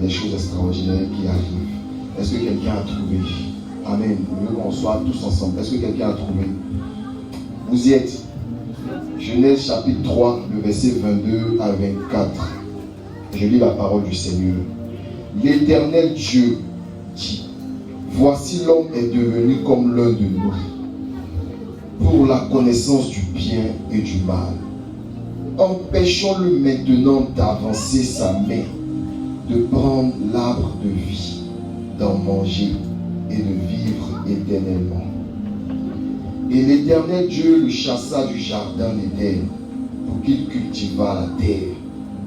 des choses extraordinaires qui arrivent. Est-ce que quelqu'un a trouvé? Amen. Nous qu'on soit tous ensemble. Est-ce que quelqu'un a trouvé? Vous y êtes? Genèse chapitre 3, le verset 22 à 24. Je lis la parole du Seigneur. L'Éternel Dieu dit: voici l'homme est devenu comme l'un de nous, pour la connaissance du bien et du mal. Empêchons-le maintenant d'avancer sa main, de prendre l'arbre de vie, d'en manger et de vivre éternellement. Et l'Éternel Dieu le chassa du jardin d'Éden pour qu'il cultivât la terre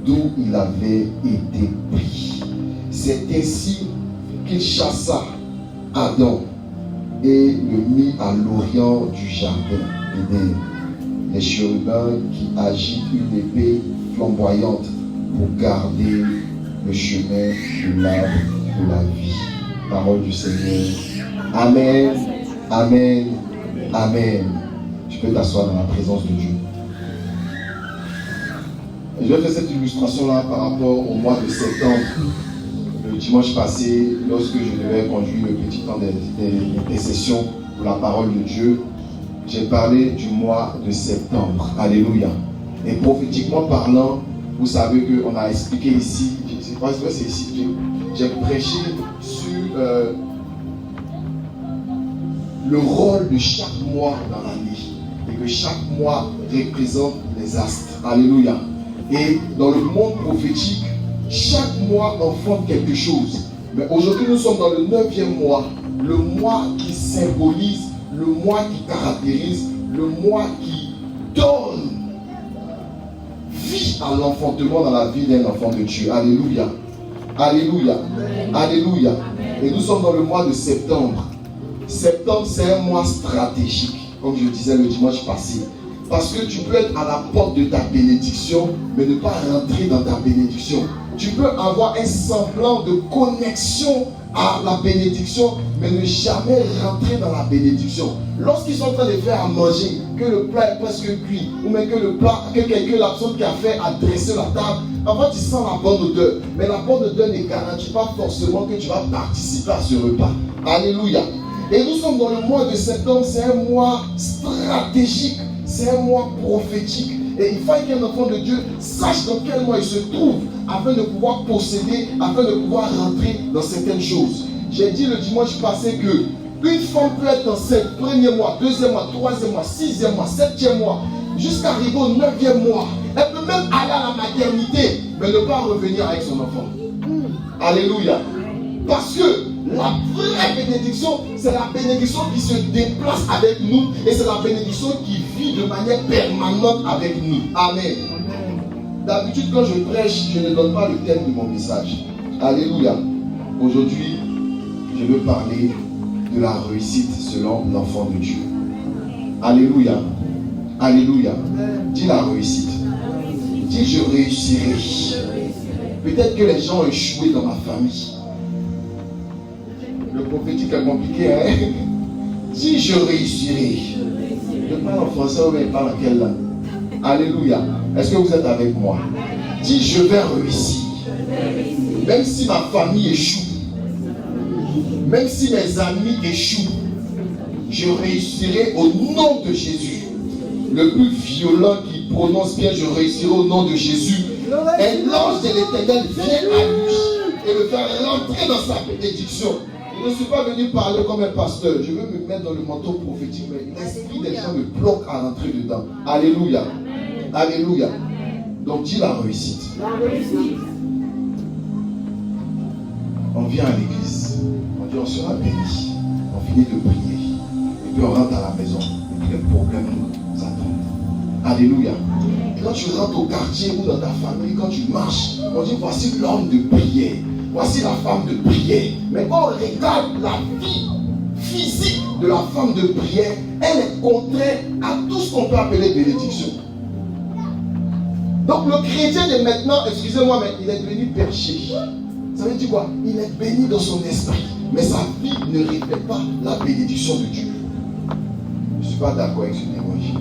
d'où il avait été pris. C'est ainsi qu'il chassa Adam et le mit à l'orient du jardin d'Éden. Les chérubins qui agitent une épée flamboyante pour garder le chemin de l'arbre de la vie. Parole du Seigneur. Amen, amen, amen. Tu peux t'asseoir dans la présence de Dieu. Et je vais faire cette illustration-là par rapport au mois de septembre. Le dimanche passé, lorsque je devais conduire le petit temps d'intercession pour la parole de Dieu, j'ai parlé du mois de septembre. Alléluia. Et prophétiquement parlant, vous savez qu'on a expliqué ici, je ne sais pas si c'est ici, j'ai prêché sur le rôle de chaque mois dans l'année. Et que chaque mois représente les astres. Alléluia. Et dans le monde prophétique, chaque mois enfante quelque chose. Mais aujourd'hui, nous sommes dans le 9e mois. Le mois qui symbolise, le mois qui caractérise, le mois qui donne vie à l'enfantement dans la vie d'un enfant de Dieu. Alléluia. Alléluia. Alléluia. Et nous sommes dans le mois de septembre. Septembre, c'est un mois stratégique, comme je disais le dimanche passé. Parce que tu peux être à la porte de ta bénédiction, mais ne pas rentrer dans ta bénédiction. Tu peux avoir un semblant de connexion à la bénédiction, mais ne jamais rentrer dans la bénédiction. Lorsqu'ils sont en train de faire à manger, que le plat est presque cuit, ou même que quelqu'un, la personne qui a fait à dresser la table, avant tu sens la bonne odeur. Mais la bonne odeur ne garantit pas forcément que tu vas participer à ce repas. Alléluia. Et nous sommes dans le mois de septembre, c'est un mois stratégique, c'est un mois prophétique. Et il faut qu'un enfant de Dieu sache dans quel mois il se trouve afin de pouvoir posséder, afin de pouvoir rentrer dans certaines choses. J'ai dit le dimanche passé que une femme peut être enceinte, premier mois, deuxième mois, troisième mois, sixième mois, septième mois, jusqu'à arriver au 9e mois. Elle peut même aller à la maternité, mais ne pas revenir avec son enfant. Alléluia. Parce que la vraie bénédiction, c'est la bénédiction qui se déplace avec nous et c'est la bénédiction qui vit de manière permanente avec nous. Amen. D'habitude, quand je prêche, je ne donne pas le thème de mon message. Alléluia. Aujourd'hui, je veux parler de la réussite selon l'enfant de Dieu. Alléluia. Alléluia. Dis la réussite. Dis je réussirai. Peut-être que les gens ont échoué dans ma famille. Le prophétique est compliqué, hein? Dis je réussirai. Je parle en français ou bien parle en quelle langue? Alléluia. Est-ce que vous êtes avec moi? Dis je vais réussir. Même si ma famille échoue, même si mes amis échouent, je réussirai au nom de Jésus. Le plus violent qui prononce bien je réussirai au nom de Jésus. Un ange de l'Éternel vient à lui et le faire rentrer dans sa bénédiction. Je ne suis pas venu parler comme un pasteur. Je veux me mettre dans le manteau prophétique, mais l'esprit des gens me bloque à rentrer dedans. Alléluia. Alléluia. Donc dis la réussite. La réussite. On vient à l'église. On dit on sera béni. On finit de prier. Et puis on rentre à la maison. Et puis les problèmes nous attendent. Alléluia. Et quand tu rentres au quartier ou dans ta famille, quand tu marches, on dit voici l'homme de prière. Voici la femme de prière. Mais quand on regarde la vie physique de la femme de prière, elle est contraire à tout ce qu'on peut appeler bénédiction. Donc le chrétien de maintenant, excusez-moi, mais il est devenu perché. Ça veut dire quoi? Il est béni dans son esprit, mais sa vie ne reflète pas la bénédiction de Dieu. Je ne suis pas d'accord avec ce évangile.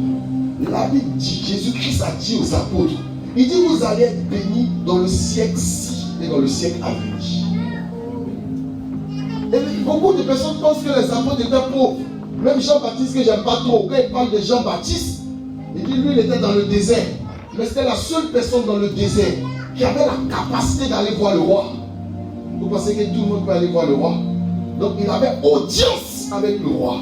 La Bible dit, Jésus-Christ a dit aux apôtres, il dit vous allez être bénis dans le siècle-ci et dans le siècle à venir. Et beaucoup de personnes pensent que les apôtres étaient pauvres. Même Jean-Baptiste, que j'aime pas trop, quand il parle de Jean-Baptiste, il dit lui, il était dans le désert. Mais c'était la seule personne dans le désert qui avait la capacité d'aller voir le roi. Vous pensez que tout le monde peut aller voir le roi? Donc il avait audience avec le roi.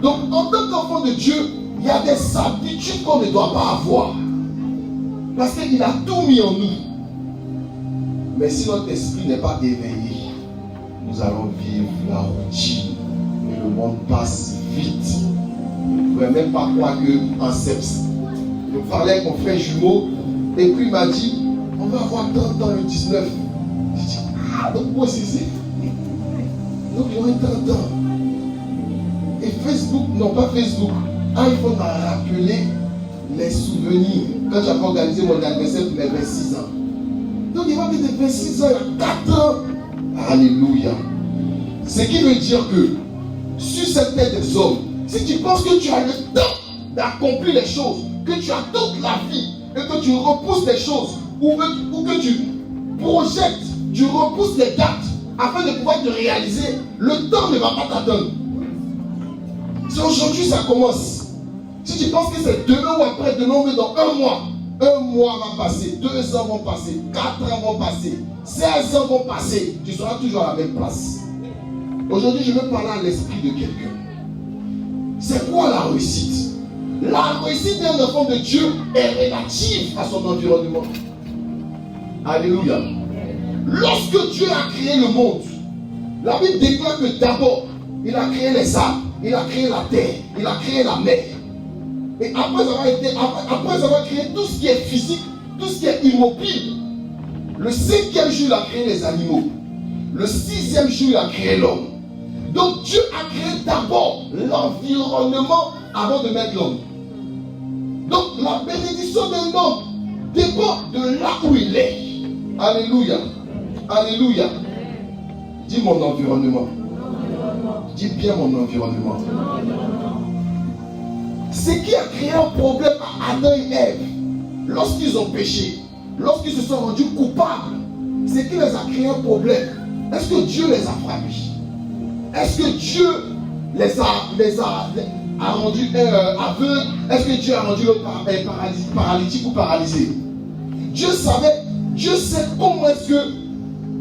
Donc en tant qu'enfant de Dieu, il y a des habitudes qu'on ne doit pas avoir. Parce qu'il a tout mis en nous. Mais si notre esprit n'est pas éveillé, nous allons vivre la routine. Et le monde passe vite. Vous ne pouvez même pas croire qu'en septembre, je parlais avec mon frère jumeau, et puis il m'a dit, on va avoir 30 ans le 19. Je dis, ah, donc moi aussi c'est. Donc j'aurai 30 ans. Et Facebook, non pas Facebook, iPhone m'a rappelé les souvenirs quand j'avais organisé mon anniversaire pour mes 26 ans. Donc il va dire de 26 ans, il y a 4 ans. Alléluia. Ce qui veut dire que sur cette tête des hommes, si tu penses que tu as le temps d'accomplir les choses, que tu as toute la vie et que tu repousses les choses ou que tu projettes, tu repousses les dates afin de pouvoir te réaliser, le temps ne va pas t'attendre. C'est aujourd'hui ça commence. Si tu penses que c'est demain ou après-demain, mais dans un mois va passer, 2 ans vont passer, 4 ans vont passer, 16 ans vont passer, tu seras toujours à la même place. Aujourd'hui, je veux parler à l'esprit de quelqu'un. C'est quoi la réussite? La réussite d'un enfant de Dieu est relative à son environnement. Alléluia. Lorsque Dieu a créé le monde, la Bible déclare que d'abord, il a créé les arbres, il a créé la terre, il a créé la mer. Et après avoir créé tout ce qui est physique, tout ce qui est immobile, le 5e jour, il a créé les animaux. Le 6e jour, il a créé l'homme. Donc Dieu a créé d'abord l'environnement avant de mettre l'homme. Donc la bénédiction d'un homme dépend de là où il est. Alléluia. Alléluia. Dis mon environnement. Dis bien mon environnement. Ce qui a créé un problème à Adam et Ève, lorsqu'ils ont péché, lorsqu'ils se sont rendus coupables, ce qui les a créé un problème. Est-ce que Dieu les a frappés? Est-ce que Dieu les a rendus aveugles? Est-ce que Dieu a rendu paralytique ou paralysé? Dieu sait comment est-ce que,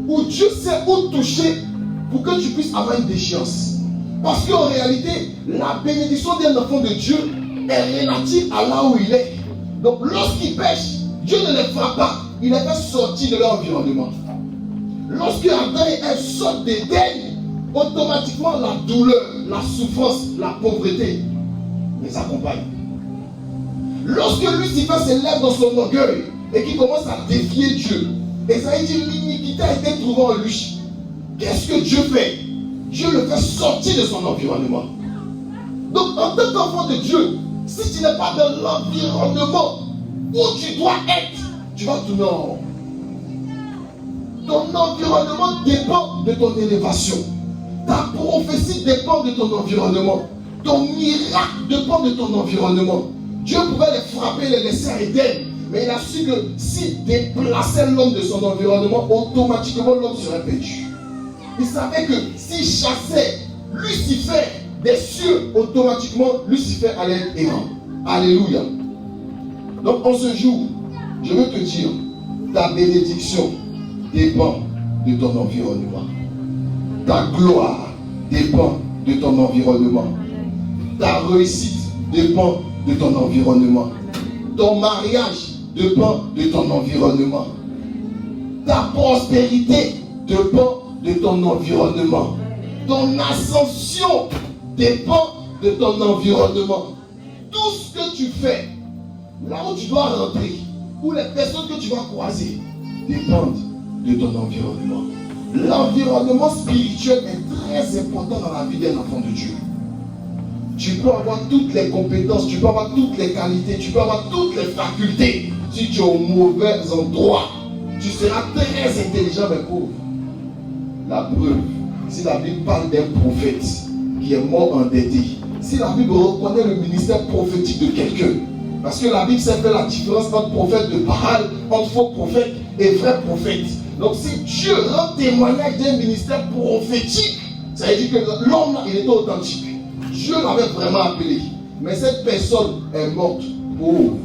ou Dieu sait où toucher pour que tu puisses avoir une déchéance. Parce qu'en réalité, la bénédiction d'un enfant de Dieu est relative à là où il est. Donc lorsqu'il pêche, Dieu ne les frappe pas, il les fait sortir de leur environnement. Lorsque Adam et Ève sortent d'Éden, automatiquement la douleur, la souffrance, la pauvreté les accompagne. Lorsque Lucifer s'élève dans son orgueil et qu'il commence à défier Dieu, Esaïe dit l'iniquité a été trouvée en lui. Qu'est-ce que Dieu fait? Dieu le fait sortir de son environnement. Donc en tant qu'enfant de Dieu, si tu n'es pas dans l'environnement où tu dois être, tu vas tourner en rond. Ton environnement dépend de ton élévation. Ta prophétie dépend de ton environnement. Ton miracle dépend de ton environnement. Dieu pouvait les frapper, les laisser à Éden. Mais il a su que s'il déplaçait l'homme de son environnement, automatiquement l'homme serait perdu. Il savait que s'il chassait Lucifer des cieux, automatiquement Lucifer allait être errant. Alléluia. Donc en ce jour, je veux te dire, ta bénédiction dépend de ton environnement. Ta gloire dépend de ton environnement. Ta réussite dépend de ton environnement. Ton mariage dépend de ton environnement. Ta prospérité dépend de ton environnement. Ton ascension dépend de ton environnement. Tout ce que tu fais, là où tu dois rentrer, ou les personnes que tu vas croiser, dépendent de ton environnement. L'environnement spirituel est très important dans la vie d'un enfant de Dieu. Tu peux avoir toutes les compétences, tu peux avoir toutes les qualités, tu peux avoir toutes les facultés. Si tu es au mauvais endroit, tu seras très intelligent mais pauvre. La preuve, si la Bible parle d'un prophète qui est mort endetté, si la Bible reconnaît le ministère prophétique de quelqu'un, parce que la Bible sait faire la différence entre prophète de Baal, entre faux prophètes et vrais prophètes. Donc si Dieu rend témoignage d'un ministère prophétique, ça veut dire que l'homme là, il était authentique. Dieu l'avait vraiment appelé. Mais cette personne est morte pauvre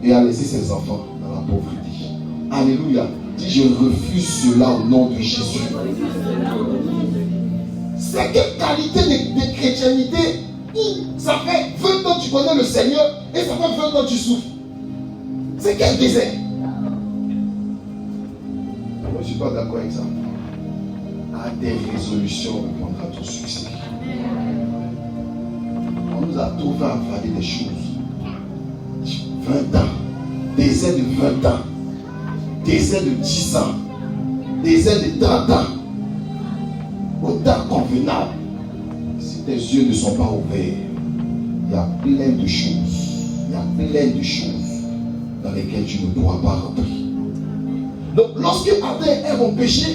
et a laissé ses enfants dans la pauvreté. Alléluia. Dis, je refuse cela au nom de Jésus. C'est quelle qualité de chrétienté où ça fait 20 ans que tu connais le Seigneur et ça fait 20 ans que tu souffres. C'est quel désert? Moi, je ne suis pas d'accord avec ça. À des résolutions répondra ton succès. On nous a trop fait avaler des choses. 20 ans, désert de 20 ans, désert de 10 ans, désert de 30 ans, au temps convenable. Si tes yeux ne sont pas ouverts, il y a plein de choses, dans lesquelles tu ne pourras pas rentrer. Donc lorsque Adam et Ève ont péché,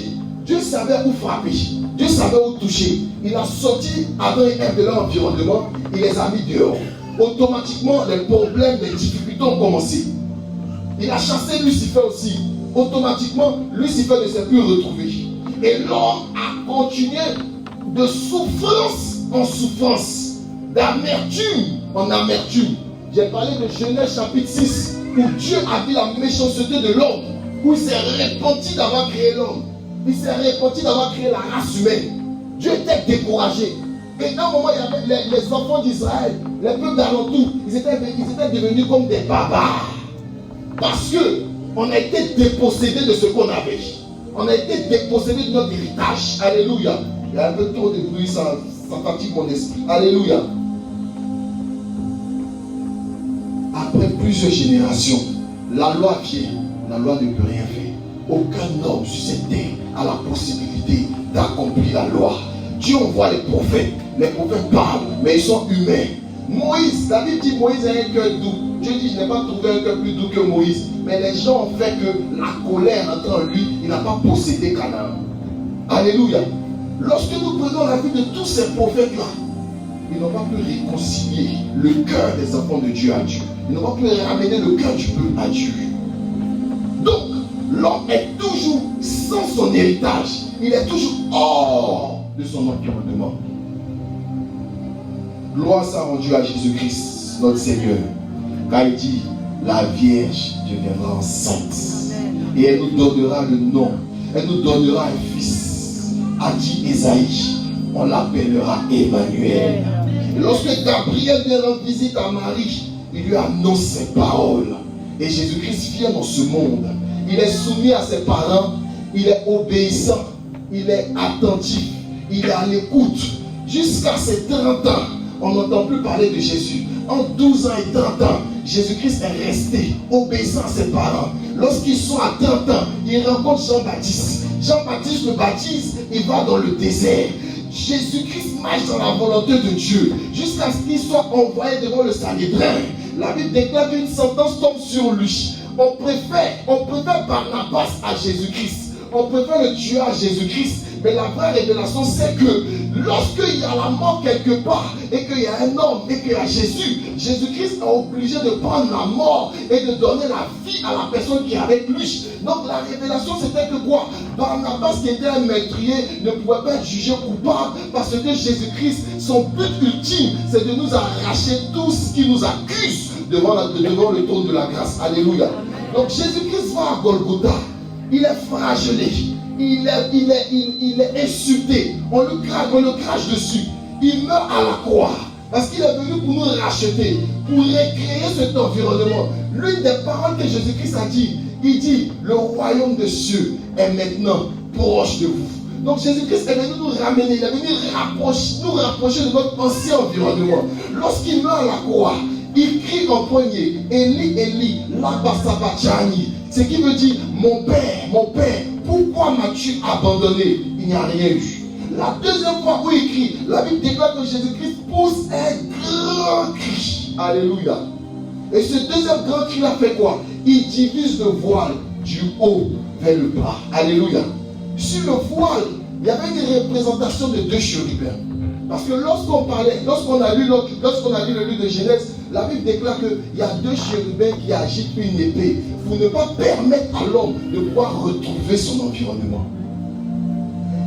Dieu savait où frapper, Dieu savait où toucher. Il a sorti Adam et Ève de leur environnement, il les a mis dehors. Automatiquement, les problèmes, les difficultés ont commencé. Il a chassé Lucifer aussi. Automatiquement, Lucifer ne s'est plus retrouvé. Et l'homme a continué de souffrance en souffrance, d'amertume en amertume. J'ai parlé de Genèse chapitre 6, où Dieu a vu la méchanceté de l'homme, où il s'est repenti d'avoir créé l'homme. Il s'est repenti d'avoir créé la race humaine. Dieu était découragé. Et à un moment, il y avait les enfants d'Israël, les peuples d'alentour, ils étaient devenus comme des barbares. Parce qu'on a été dépossédés de ce qu'on avait. On a été dépossédés de notre héritage. Alléluia. Il y a un peu trop de bruit, ça fatigue mon esprit. Alléluia. Après plusieurs générations, la loi vient. La loi ne peut rien faire. Aucun homme sur cette terre a la possibilité d'accomplir la loi. Dieu envoie les prophètes. Les prophètes parlent, mais ils sont humains. Moïse, la Bible dit Moïse a un cœur doux. Dieu dit, je n'ai pas trouvé un cœur plus doux que Moïse. Mais les gens ont fait que la colère entre en lui, il n'a pas possédé Canaan. Alléluia. Lorsque nous prenons la vie de tous ces prophètes-là, ils n'ont pas pu réconcilier le cœur des enfants de Dieu à Dieu. Ils n'ont pas pu ramener le cœur du peuple à Dieu. Donc, l'homme est toujours sans son héritage. Il est toujours hors de son environnement. Gloire soit rendue à Jésus-Christ, notre Seigneur. Car il dit, la Vierge deviendra enceinte. Et elle nous donnera le nom. Elle nous donnera un fils. A dit Esaïe, on l'appellera Emmanuel. Et lorsque Gabriel vient rendre visite à Marie, il lui annonce ses paroles. Et Jésus-Christ vient dans ce monde. Il est soumis à ses parents. Il est obéissant. Il est attentif. Il est à l'écoute. Jusqu'à ses 30 ans, on n'entend plus parler de Jésus. En 12 ans et 30 ans, Jésus-Christ est resté obéissant à ses parents. Lorsqu'ils sont à 30 ans, il rencontre Jean-Baptiste. Jean-Baptiste le baptise, il va dans le désert. Jésus-Christ marche dans la volonté de Dieu jusqu'à ce qu'il soit envoyé devant le Sanhédrin. La Bible déclare qu'une sentence tombe sur lui. On préfère Barnabas à Jésus-Christ. On préfère le tueur à Jésus-Christ. Mais la vraie révélation, c'est que lorsqu'il y a la mort quelque part et qu'il y a un homme et qu'il y a Jésus, Jésus-Christ est obligé de prendre la mort et de donner la vie à la personne qui est avec lui. Donc la révélation, c'était que quoi? Barnabas, qui était un meurtrier, ne pouvait pas être jugé coupable parce que Jésus-Christ, son but ultime, c'est de nous arracher tout ce qui nous accuse devant le trône de la grâce. Alléluia. Donc Jésus-Christ va à Golgotha. Il est flagellé. Il est insulté. On le crache dessus. Il meurt à la croix. Parce qu'il est venu pour nous racheter, pour recréer cet environnement. L'une des paroles que Jésus-Christ a dit, il dit, le royaume des cieux est maintenant proche de vous. Donc Jésus-Christ est venu nous ramener, il est venu nous rapprocher de notre ancien environnement. Lorsqu'il meurt à la croix, il crie en premier, Eli, Eli, lama sabachthani. Ce qui veut dire, mon Père, pourquoi m'as-tu abandonné? Il n'y a rien eu. La deuxième fois où il crie, la Bible déclare que Jésus-Christ pousse un grand cri. Alléluia. Et ce deuxième grand cri a fait quoi? Il divise le voile du haut vers le bas. Alléluia. Sur le voile, il y avait une représentation de deux chérubins. Parce que lorsqu'on a lu le livre de Genèse, La Bible déclare qu'il y a 2 chérubins qui agitent une épée pour ne pas permettre à l'homme de pouvoir retrouver son environnement.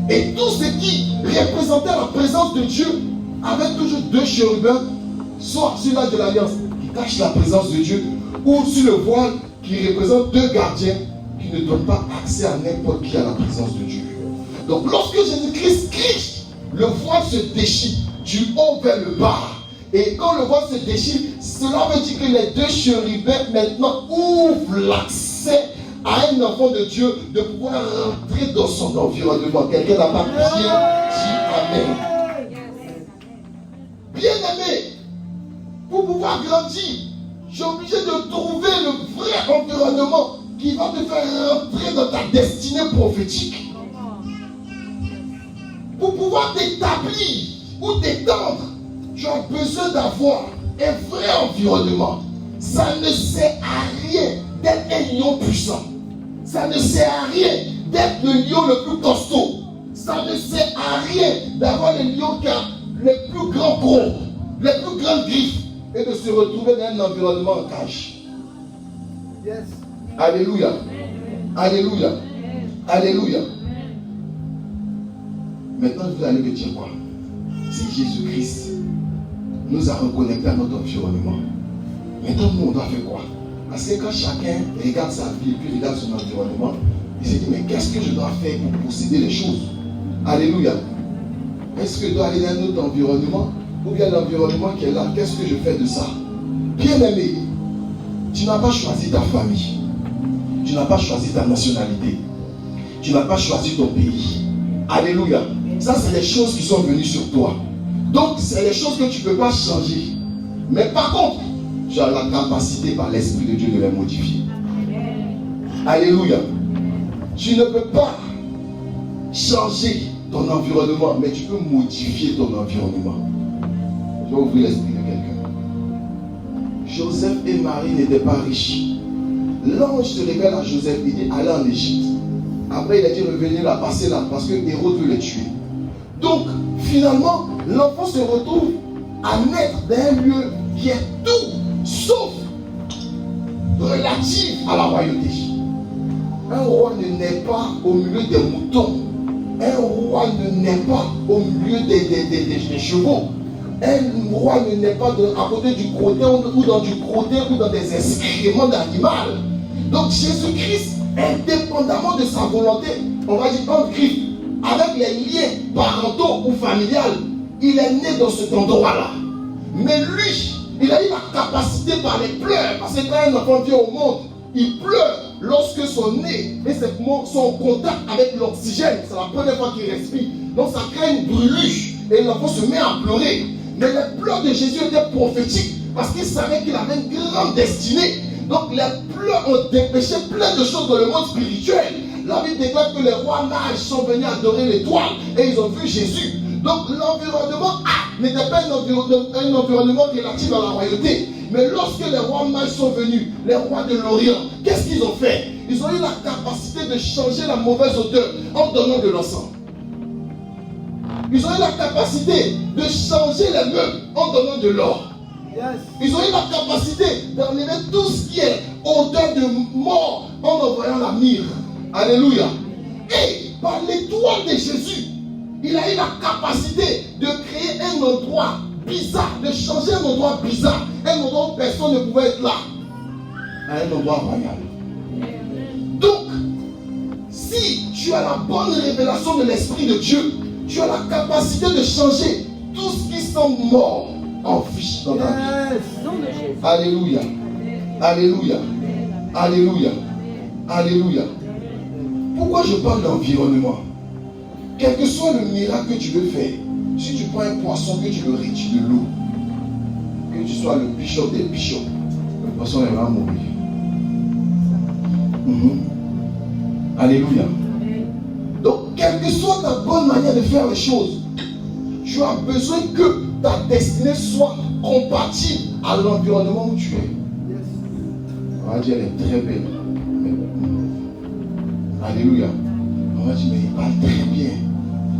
Et tout ce qui représentait la présence de Dieu avait toujours 2 chérubins, soit sur l'Arche de l'Alliance qui cache la présence de Dieu, ou sur le voile qui représente 2 gardiens qui ne donnent pas accès à n'importe qui à la présence de Dieu. Donc lorsque Jésus-Christ crie, le voile se déchire du haut vers le bas. Et quand le voile se déchire, cela veut dire que les 2 chérubins maintenant ouvrent l'accès à un enfant de Dieu de pouvoir rentrer dans son environnement. Quelqu'un n'a pas bien dit Amen. Bien-aimé, pour pouvoir grandir, je suis obligé de trouver le vrai environnement qui va te faire rentrer dans ta destinée prophétique. Pour pouvoir t'établir ou t'étendre, tu as besoin d'avoir un vrai environnement. Ça ne sert à rien d'être un lion puissant. Ça ne sert à rien d'être le lion le plus costaud. Ça ne sert à rien d'avoir le lion qui a les plus grands crocs, les plus grandes griffes, et de se retrouver dans un environnement en cage. Yes. Alléluia. Alléluia. Alléluia. Maintenant, vous allez me dire quoi? Si Jésus-Christ nous a reconnectés à notre environnement, maintenant, nous, on doit faire quoi? Parce que quand chacun regarde sa vie et puis regarde son environnement, il se dit, mais qu'est-ce que je dois faire pour posséder les choses? Alléluia. Est-ce que je dois aller dans un autre environnement? Ou bien l'environnement qui est là, qu'est-ce que je fais de ça? Bien-aimé, tu n'as pas choisi ta famille. Tu n'as pas choisi ta nationalité. Tu n'as pas choisi ton pays. Alléluia. Ça, c'est les choses qui sont venues sur toi. Donc, c'est les choses que tu ne peux pas changer. Mais par contre, tu as la capacité par l'Esprit de Dieu de les modifier. Alléluia. Tu ne peux pas changer ton environnement, mais tu peux modifier ton environnement. Je vais ouvrir l'esprit de quelqu'un. Joseph et Marie n'étaient pas riches. L'ange se révèle à Joseph, il dit allez en Égypte. Après il a dit revenez là, passez là, parce que Hérode veut les tuer. Donc finalement, l'enfant se retrouve à naître dans un lieu qui est tout sauf relatif à la royauté. Un roi ne naît pas au milieu des moutons. Un roi ne naît pas au milieu des chevaux. Un roi ne naît pas à côté du crottin ou dans du crottin ou dans des excréments d'animal. Donc Jésus-Christ, indépendamment de sa volonté, on va dire en Christ, avec les liens parentaux ou familiales, il est né dans cet endroit-là. Mais lui, il a eu la capacité par les pleurs, parce que quand un enfant vient au monde, il pleure lorsque son nez et ses poumons sont en contact avec l'oxygène. C'est la première fois qu'il respire. Donc ça crée une brûlure et l'enfant se met à pleurer. Mais les pleurs de Jésus étaient prophétiques parce qu'il savait qu'il avait une grande destinée. Donc les pleurs ont dépêché plein de choses dans le monde spirituel. La Bible déclare que les rois mages sont venus adorer l'étoile et ils ont vu Jésus. Donc l'environnement n'était pas un environnement relatif à la royauté. Mais lorsque les rois mages sont venus, les rois de l'Orient, qu'est-ce qu'ils ont fait? Ils ont eu la capacité de changer la mauvaise odeur en donnant de l'encens. Ils ont eu la capacité de changer les meubles en donnant de l'or. Yes. Ils ont eu la capacité d'enlever tout ce qui est odeur de mort en envoyant la myrrhe. Alléluia. Et par l'étoile de Jésus, il a eu la capacité de créer un endroit bizarre, de changer un endroit bizarre, un endroit où personne ne pouvait être là, à un endroit royal. Donc, si tu as la bonne révélation de l'Esprit de Dieu, tu as la capacité de changer tout ce qui semble mort en vie dans ta vie. Alléluia. Alléluia. Alléluia. Alléluia. Pourquoi je parle d'environnement? Quel que soit le miracle que tu veux faire, si tu prends un poisson, que tu le retires de l'eau, que tu sois le bishop des bishops, le poisson va mourir. Alléluia. Donc, quelle que soit ta bonne manière de faire les choses, tu as besoin que ta destinée soit compatible à l'environnement où tu es. On va dire, elle est très belle. Alléluia. On va dire, mais il parle très bien.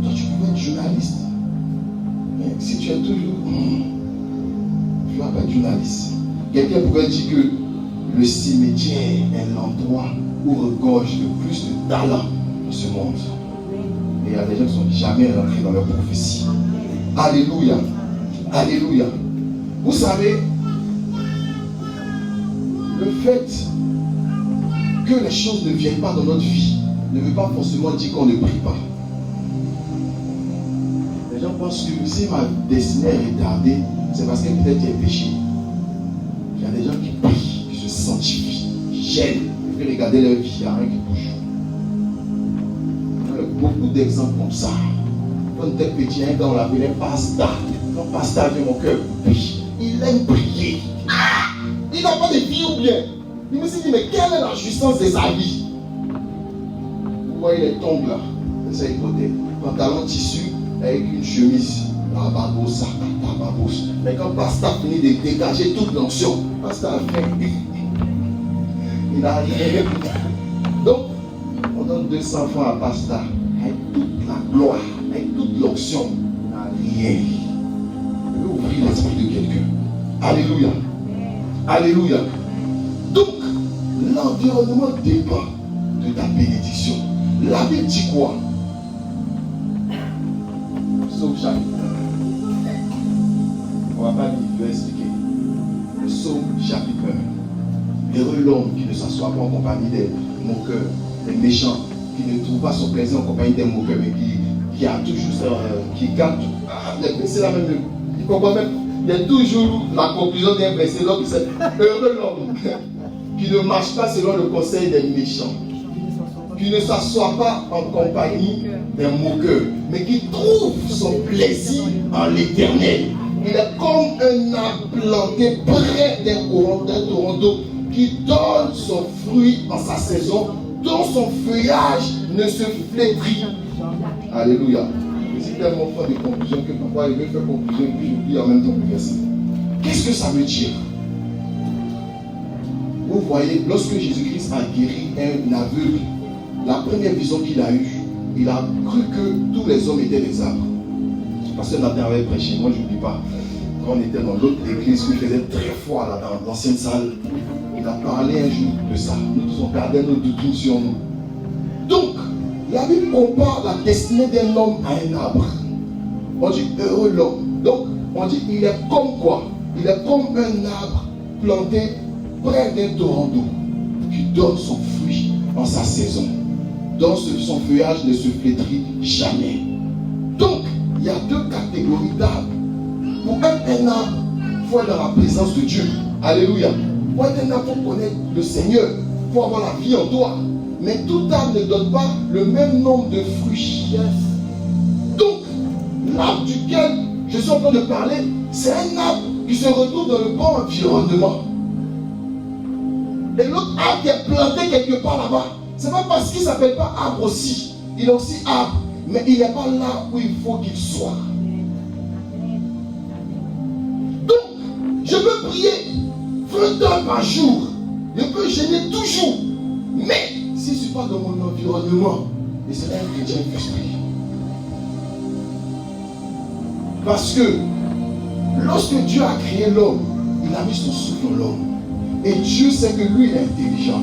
Toi, tu peux être journaliste. Mais si tu es toujours... tu vas pas être journaliste. Quelqu'un pourrait dire que le cimetière est l'endroit où regorge le plus de talent dans ce monde. Mais il y a des gens qui ne sont jamais rentrés dans leur prophétie. Alléluia. Alléluia. Vous savez, le fait que les choses ne viennent pas dans notre vie ne veut pas forcément dire qu'on ne prie pas. Les gens pensent que si ma destinée est retardée, c'est parce que peut-être j'ai péché. Il y a des gens qui prient, qui se sanctifient, qui gênent. Vous pouvez regarder leur vie, il n'y a rien qui bouge. Il y a beaucoup d'exemples comme ça. Quand on était petit, un gars, on l'appelait Pasta. Quand Pasta vient mon cœur, il aime prier. Il n'a pas de vie ou bien. Il me s'est dit, mais quelle est la jouissance de sa vie? Vous voyez les tongs là, de ce côté. Pantalon tissu avec une chemise. Rababosa, tababos. Mais quand Pasta finit de dégager toute l'onction, Pasta a fait. Il n'a rien. Donc, on donne 200 francs à Pasta. Avec toute la gloire, avec toute l'onction. Il n'a rien. Il veut ouvrir l'esprit de quelqu'un. Alléluia. Alléluia. Donc, l'environnement dépend de ta bénédiction. La Bible dit quoi? Psaume chapitre 1. On ne va pas lire, je vais expliquer. Le psaume chapitre 1. Heureux l'homme qui ne s'assoit pas en compagnie des moqueurs, des méchants, qui ne trouve pas son plaisir en compagnie des moqueurs, mais qui a toujours, qui garde. C'est la même. Il comprend même. Il y a toujours la conclusion d'un verset, donc c'est heureux l'homme qui ne marche pas selon le conseil des méchants, qui ne s'assoit pas en compagnie des moqueurs, mais qui trouve son plaisir en l'Éternel. Il est comme un arbre planté près d'un courant d'eau qui donne son fruit en sa saison, dont son feuillage ne se flétrit. Alléluia. C'est tellement fort de conclusion que parfois il veut faire conclusion et puis j'oublie en même temps le verset. Qu'est-ce que ça veut dire? Vous voyez, lorsque Jésus-Christ a guéri un aveugle, la première vision qu'il a eue, il a cru que tous les hommes étaient des arbres. Parce que Nathan avait prêché, moi je n'oublie pas. Quand on était dans l'autre église, qui faisait très froid là dans l'ancienne salle, il a parlé un jour de ça. Nous tous on gardait nos doutes sur nous. Donc, la Bible compare la destinée d'un homme à un arbre. On dit heureux l'homme. Donc, on dit il est comme quoi? Il est comme un arbre planté près d'un torrent d'eau qui donne son fruit en sa saison, dont son feuillage ne se flétrit jamais. Donc, il y a deux catégories d'arbres. Pour être un arbre, il faut être dans la présence de Dieu. Alléluia. Pour être un arbre, il faut connaître le Seigneur. Il faut avoir la vie en toi. Mais tout arbre ne donne pas le même nombre de fruits. Donc, l'arbre duquel je suis en train de parler, c'est un arbre qui se retrouve dans le bon environnement. Et l'autre arbre qui est planté quelque part là-bas, c'est pas parce qu'il ne s'appelle pas arbre aussi. Il est aussi arbre, mais il n'est pas là où il faut qu'il soit. Donc, je peux prier 20 heures par jour. Je peux gêner toujours. Mais, si je ne suis pas dans mon environnement, je serai un chrétien frustré. Parce que, lorsque Dieu a créé l'homme, il a mis son souffle en l'homme. Et Dieu sait que lui, il est intelligent.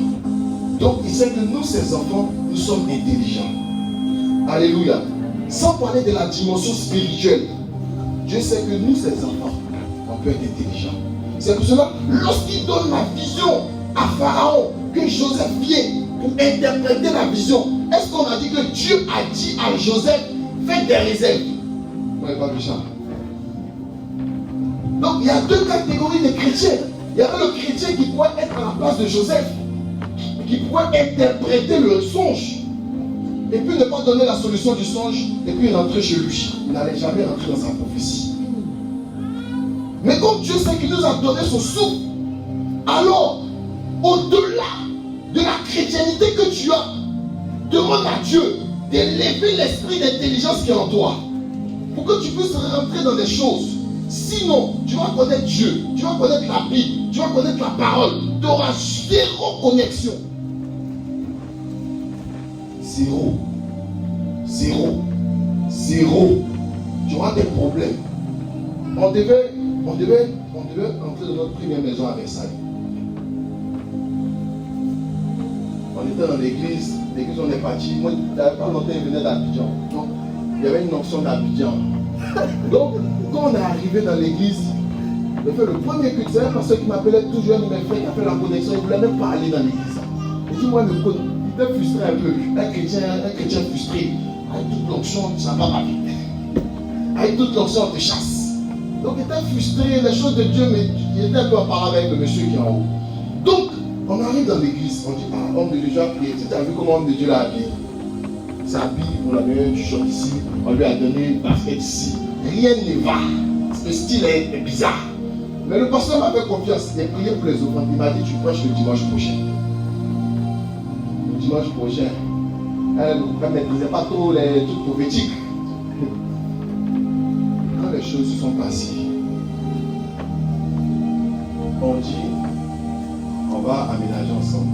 Donc, il sait que nous, ses enfants, nous sommes intelligents. Alléluia. Sans parler de la dimension spirituelle, Dieu sait que nous, ses enfants, on peut être intelligents. C'est pour cela, lorsqu'il donne la vision à Pharaon, que Joseph vient pour interpréter la vision, est-ce qu'on a dit que Dieu a dit à Joseph, faites des réserves? Moi, il n'y a pas vu ça. Donc, il y a deux catégories de chrétiens. Il y a le chrétien qui pourrait être à la place de Joseph, qui pourrait interpréter le songe, et puis ne pas donner la solution du songe, et puis rentrer chez lui. Il n'allait jamais rentrer dans sa prophétie. Mais comme Dieu sait qu'il nous a donné son souffle, alors, au-delà de la chrétienté que tu as, demande à Dieu d'élever l'esprit d'intelligence qui est en toi, pour que tu puisses rentrer dans des choses. Sinon, tu vas connaître Dieu, tu vas connaître la Bible, tu vas connaître la parole, tu auras zéro connexion. Zéro. Zéro. Zéro. Tu auras des problèmes. On devait On devait entrer dans notre première maison à Versailles. On était dans l'église où on est parti. Moi, il n'y avait pas longtemps, il venait d'Abidjan. Donc, il y avait une option d'Abidjan. Donc, quand on est arrivé dans l'église, le premier culte, c'est un pasteur qui m'appelait toujours, un de mes frères qui a fait la connexion, il ne voulait même pas aller dans l'église. Il dit, moi, il était frustré un peu. Un chrétien frustré. Avec toute l'onction, ça ne va pas vite. Avec toute l'onction, on te chasse. Donc, il était frustré, les choses de Dieu, mais il était un peu en parlant avec le monsieur qui est en haut. Donc, on arrive dans l'église, on dit, ah, homme de Dieu, j'ai prié. Tu as vu comment homme de Dieu l'a habillé? Il s'est habillé, on lui a donné un t-shirt ici, on lui a donné une basket ici. Rien ne va. Le style est bizarre. Mais le pasteur m'a fait confiance. Il a prié pour les offrandes. Il m'a dit, tu prêches le dimanche prochain. Le dimanche prochain, elle ne maîtrisait pas trop les trucs prophétiques. Quand les choses se sont passées, on dit, on va aménager ensemble.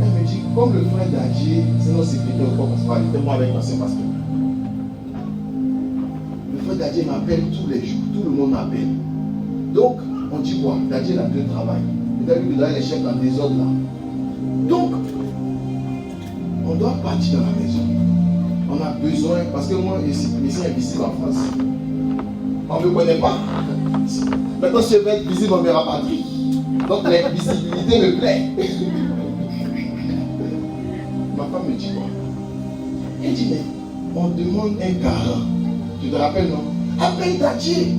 Elle me dit, comme le frère d'Adji, c'est notre secrétaire au corps pastoral, il était moi avec l'ancien pasteur. Le frère d'Adji m'appelle tous les jours, tout le monde m'appelle. Donc, on dit quoi? D'Adji a deux travail. Il a lui donner les chèques en désordre là. Donc, on doit partir dans la maison. On a besoin, parce que moi, je suis invisible en France. On ne me connaît pas. Maintenant, si je veux être visible, on me rapatrie. Donc, l'invisibilité me plaît. Ma femme me dit quoi? Elle dit, mais on demande un garant. Tu te rappelles, non? Appelle Dadji.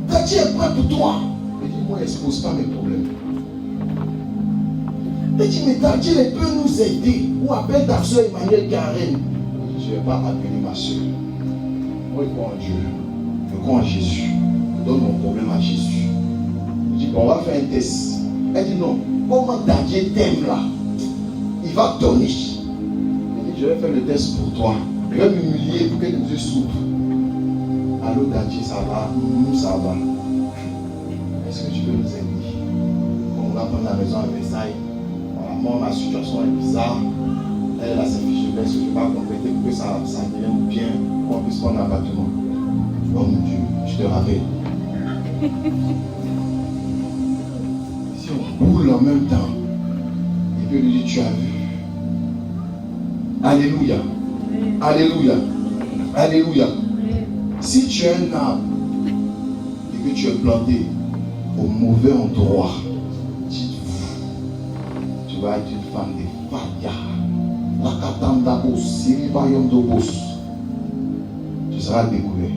Dadji est prêt pour toi. Elle dit, moi, n'expose pas mes problèmes. Elle dit, mais Dadji, elle peut nous aider. Ou appelle ta soeur Emmanuel Karen. Je ne vais pas appeler ma soeur. Moi, je crois en Dieu. Je crois en Jésus. Je donne mon problème à Jésus. Je dis, on va faire un test. Elle dit, non. Comment Dadji t'aime là? Il va donner. Elle dit, je vais faire le test pour toi. Je vais m'humilier pour que les yeux s'ouvrent. Allô Dadji, ça va? Ça va. Est-ce que tu peux nous aider? On va prendre la maison à Versailles. Voilà, moi, ma situation est bizarre. Elle a ses fiches de paie, je ne vais pas compléter pour que ça devienne bien, pour qu'on puisse prendre un appartement. Oh mon Dieu, je te rappelle. Si on roule en même temps, il peut lui dire, tu as vu. Alléluia. Alléluia. Alléluia. Si tu es un arbre et que tu es planté au mauvais endroit, tu vas être une femme de Faya. Tu seras découvert.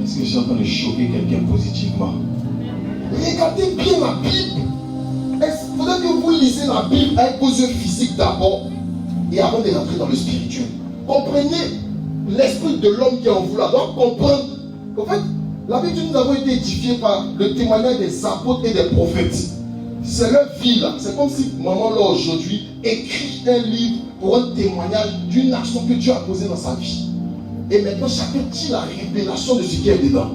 Est-ce que je suis en train de choquer quelqu'un positivement? Regardez bien la Bible. Il faudrait que vous lisez la Bible avec vos yeux physiques d'abord et avant de rentrer dans le spirituel. Comprenez l'esprit de l'homme qui est en vous là. Donc comprendre. En fait, la Bible, nous avons été édifiés par le témoignage des apôtres et des prophètes. C'est leur vie là. C'est comme si maman là aujourd'hui écrit un livre pour un témoignage d'une action que Dieu a posée dans sa vie. Et maintenant chacun tire la révélation de ce qui est dedans.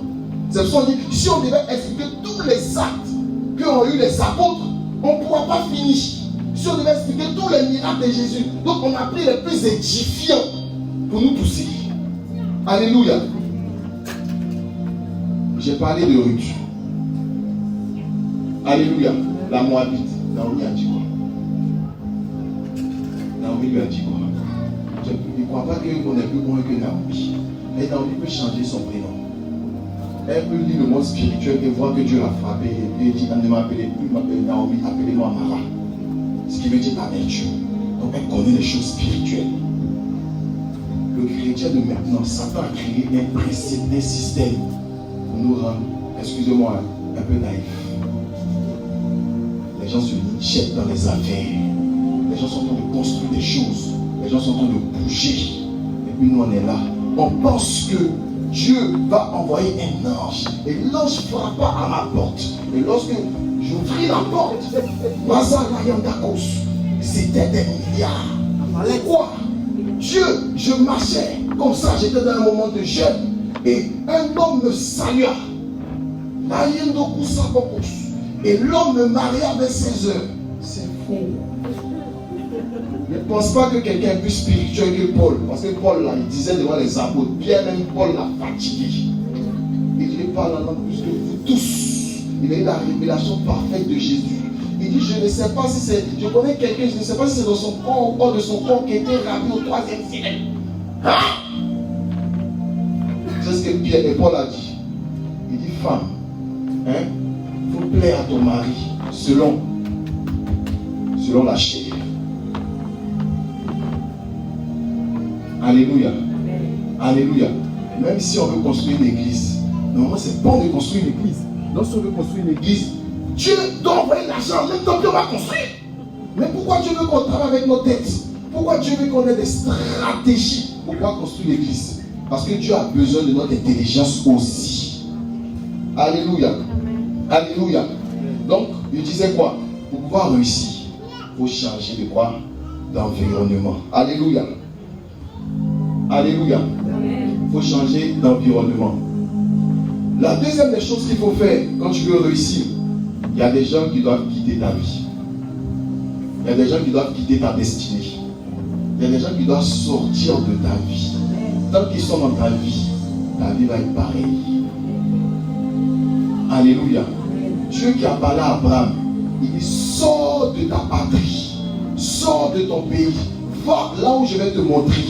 C'est pour ça qu'on dit, si on devait expliquer tous les actes qu'ont eu les apôtres, on ne pourra pas finir. Si on devait expliquer tous les miracles de Jésus, donc on a pris les plus édifiants pour nous pousser. Alléluia. J'ai parlé de Ruth. Alléluia. La Moabite. Naomi a dit quoi? Naomi lui a dit quoi? Je ne crois pas qu'on est plus loin que Naomi. Mais Naomi peut changer son prénom. Elle peut lire le monde spirituel et voir que Dieu l'a frappé. Et puis elle dit, ne m'appelez plus Naomi, appelez-moi Mara. Ce qui veut dire amertume. Donc elle connaît les choses spirituelles. Le chrétien de maintenant, Satan a créé un principe, un système pour nous rendre, excusez-moi, un peu naïfs. Les gens se jettent dans les affaires. Les gens sont en train de construire des choses. Les gens sont en train de bouger. Et puis nous on est là. On pense que Dieu va envoyer un ange. Et l'ange frappa à ma porte. Et lorsque j'ouvris la porte, c'était des milliards. Quoi? Dieu, je marchais comme ça, j'étais dans un moment de jeûne. Et un homme me salua. Et l'homme me maria vers 16 heures. C'est faux. Ne pense pas que quelqu'un est plus spirituel que Paul. Parce que Paul, là, il disait devant les apôtres, Pierre, même Paul l'a fatigué. Il dit, parle en langue plus que vous tous. Il a eu la révélation parfaite de Jésus. Il dit, je ne sais pas si c'est, je connais quelqu'un, je ne sais pas si c'est dans son corps ou hors de son corps qui était ravi au 3e ciel. Hein? C'est ce que Pierre et Paul a dit. Il dit, femme, hein, faut plaire à ton mari selon la chair. Alléluia. Alléluia. Même si on veut construire une église, normalement c'est bon de construire une église. Donc si on veut construire une église, Dieu doit envoyer l'argent, même temps on va construire. Mais pourquoi Dieu veut qu'on travaille avec nos têtes? Pourquoi Dieu veut qu'on ait des stratégies pour pouvoir construire l'église? Parce que Dieu a besoin de notre intelligence aussi. Alléluia. Alléluia. Donc, il disait quoi? Pour pouvoir réussir, il faut changer de quoi? D'environnement. Alléluia. Alléluia. Il faut changer d'environnement. La deuxième des choses qu'il faut faire quand tu veux réussir, il y a des gens qui doivent quitter ta vie. Il y a des gens qui doivent quitter ta destinée. Il y a des gens qui doivent sortir de ta vie. Tant qu'ils sont dans ta vie va être pareille. Alléluia. Dieu qui a parlé à Abraham, il dit, sors de ta patrie, sors de ton pays, va là où je vais te montrer.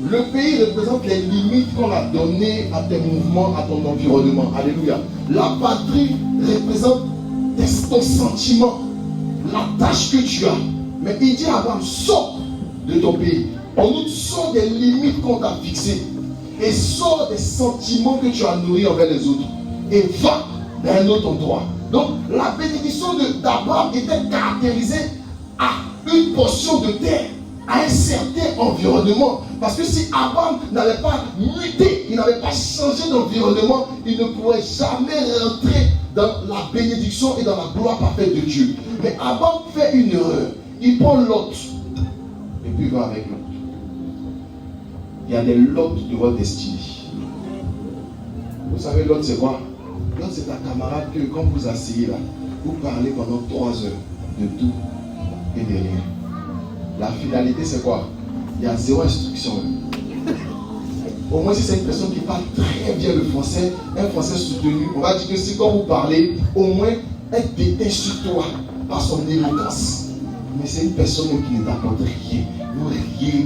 Le pays représente les limites qu'on a données à tes mouvements, à ton environnement. Alléluia. La patrie représente ton sentiment, la tâche que tu as. Mais il dit à Abraham, sors de ton pays. On nous sort des limites qu'on t'a fixées. Et sors des sentiments que tu as nourris envers les autres. Et va dans un autre endroit. Donc la bénédiction d'Abraham était caractérisée à une portion de terre, à un certain environnement. Parce que si Abraham n'avait pas muté, il n'avait pas changé d'environnement, il ne pourrait jamais rentrer dans la bénédiction et dans la gloire parfaite de Dieu. Mais Abraham fait une erreur. Il prend Lot et puis il va avec Lot. Il y a des Lot de votre destinée. Vous savez, Lot c'est quoi? Lot c'est ta camarade que quand vous asseyez là, vous parlez pendant 3 heures de tout et de rien. La finalité c'est quoi? Il y a 0 instruction. Au moins si c'est une personne qui parle très bien le français, un français soutenu, on va dire que si quand vous parlez, au moins elle déteint sur toi par son éloquence. Mais c'est une personne qui ne t'apporte rien. Vous riez.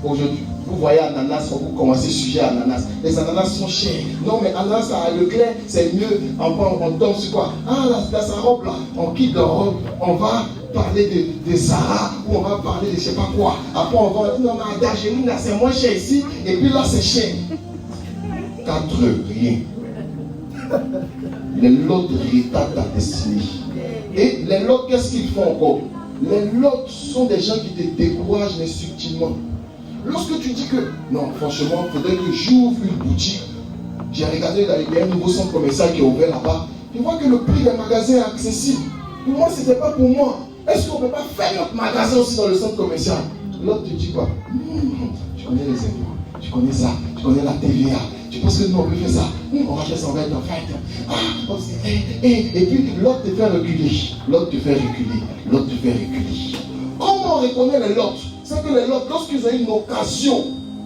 Aujourd'hui, vous voyez ananas, quand vous commencez sujet ananas. Les ananas sont chers. Non, mais ananas à Leclerc, c'est mieux. On tombe sur quoi? Ah, la robe là, on quitte la robe, on va parler de Zara, ou on va parler de je sais pas quoi. Après, on va dire non, mais à Dageline, là, c'est moins cher ici, et puis là, c'est cher. 4 rien. Les lots retardent ta destinée. Et les lots, qu'est-ce qu'ils font encore? Les lots sont des gens qui te découragent, mais subtilement. Lorsque tu dis que, non, franchement, il faudrait que j'ouvre une boutique. J'ai regardé, il y a un nouveau centre commercial qui est ouvert là-bas. Je vois que le prix des magasins est accessible. Pour moi, ce n'était pas pour moi. Est-ce qu'on ne peut pas faire notre magasin aussi dans le centre commercial? L'autre te dit quoi? Tu connais les impôts, tu connais ça, tu connais la TVA. Tu penses que nous, on peut faire ça? On va faire ça, on va être en fait. Et puis, l'autre te fait reculer. L'autre te fait reculer. L'autre te fait reculer. Comment on reconnaît les lots? C'est que les lots, lorsqu'ils ont une occasion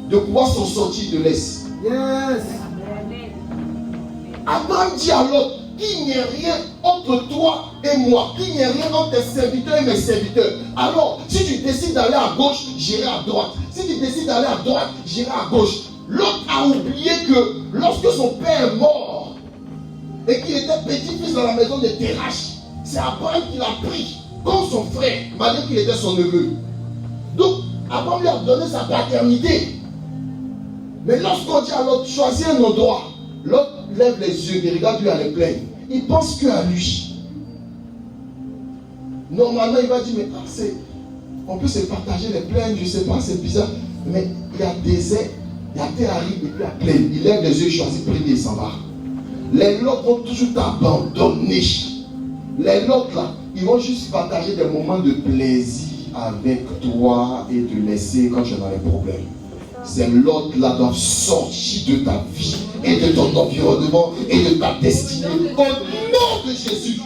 de pouvoir s'en sortir, ils te laissent. Yes. Abraham dit à Lot, qu'il n'y ait rien entre toi et moi, qu'il n'y ait rien entre tes serviteurs et mes serviteurs. Alors, si tu décides d'aller à gauche, j'irai à droite. Si tu décides d'aller à droite, j'irai à gauche. Lot a oublié que lorsque son père est mort et qu'il était petit-fils dans la maison de Terach, c'est Abraham qui l'a pris comme son frère, malgré qu'il était son neveu. Donc, Abraham lui a donné sa paternité. Mais lorsqu'on dit à l'autre, choisis un endroit, l'autre lève les yeux, il regarde lui à les plaindre. Il pense qu'à lui. Normalement, il va dire, mais on peut se partager les plaintes, je ne sais pas, c'est bizarre. Mais il y a désert, il y a terre arrive et puis il y a plaine. Il lève les yeux, il choisit premier et s'en va. Les lots vont toujours t'abandonner. Les lots là, ils vont juste partager des moments de plaisir avec toi et te laisser quand tu es dans les problèmes. Ces lots-là doivent sortir de ta vie et de ton environnement et de ta destinée au nom de Jésus.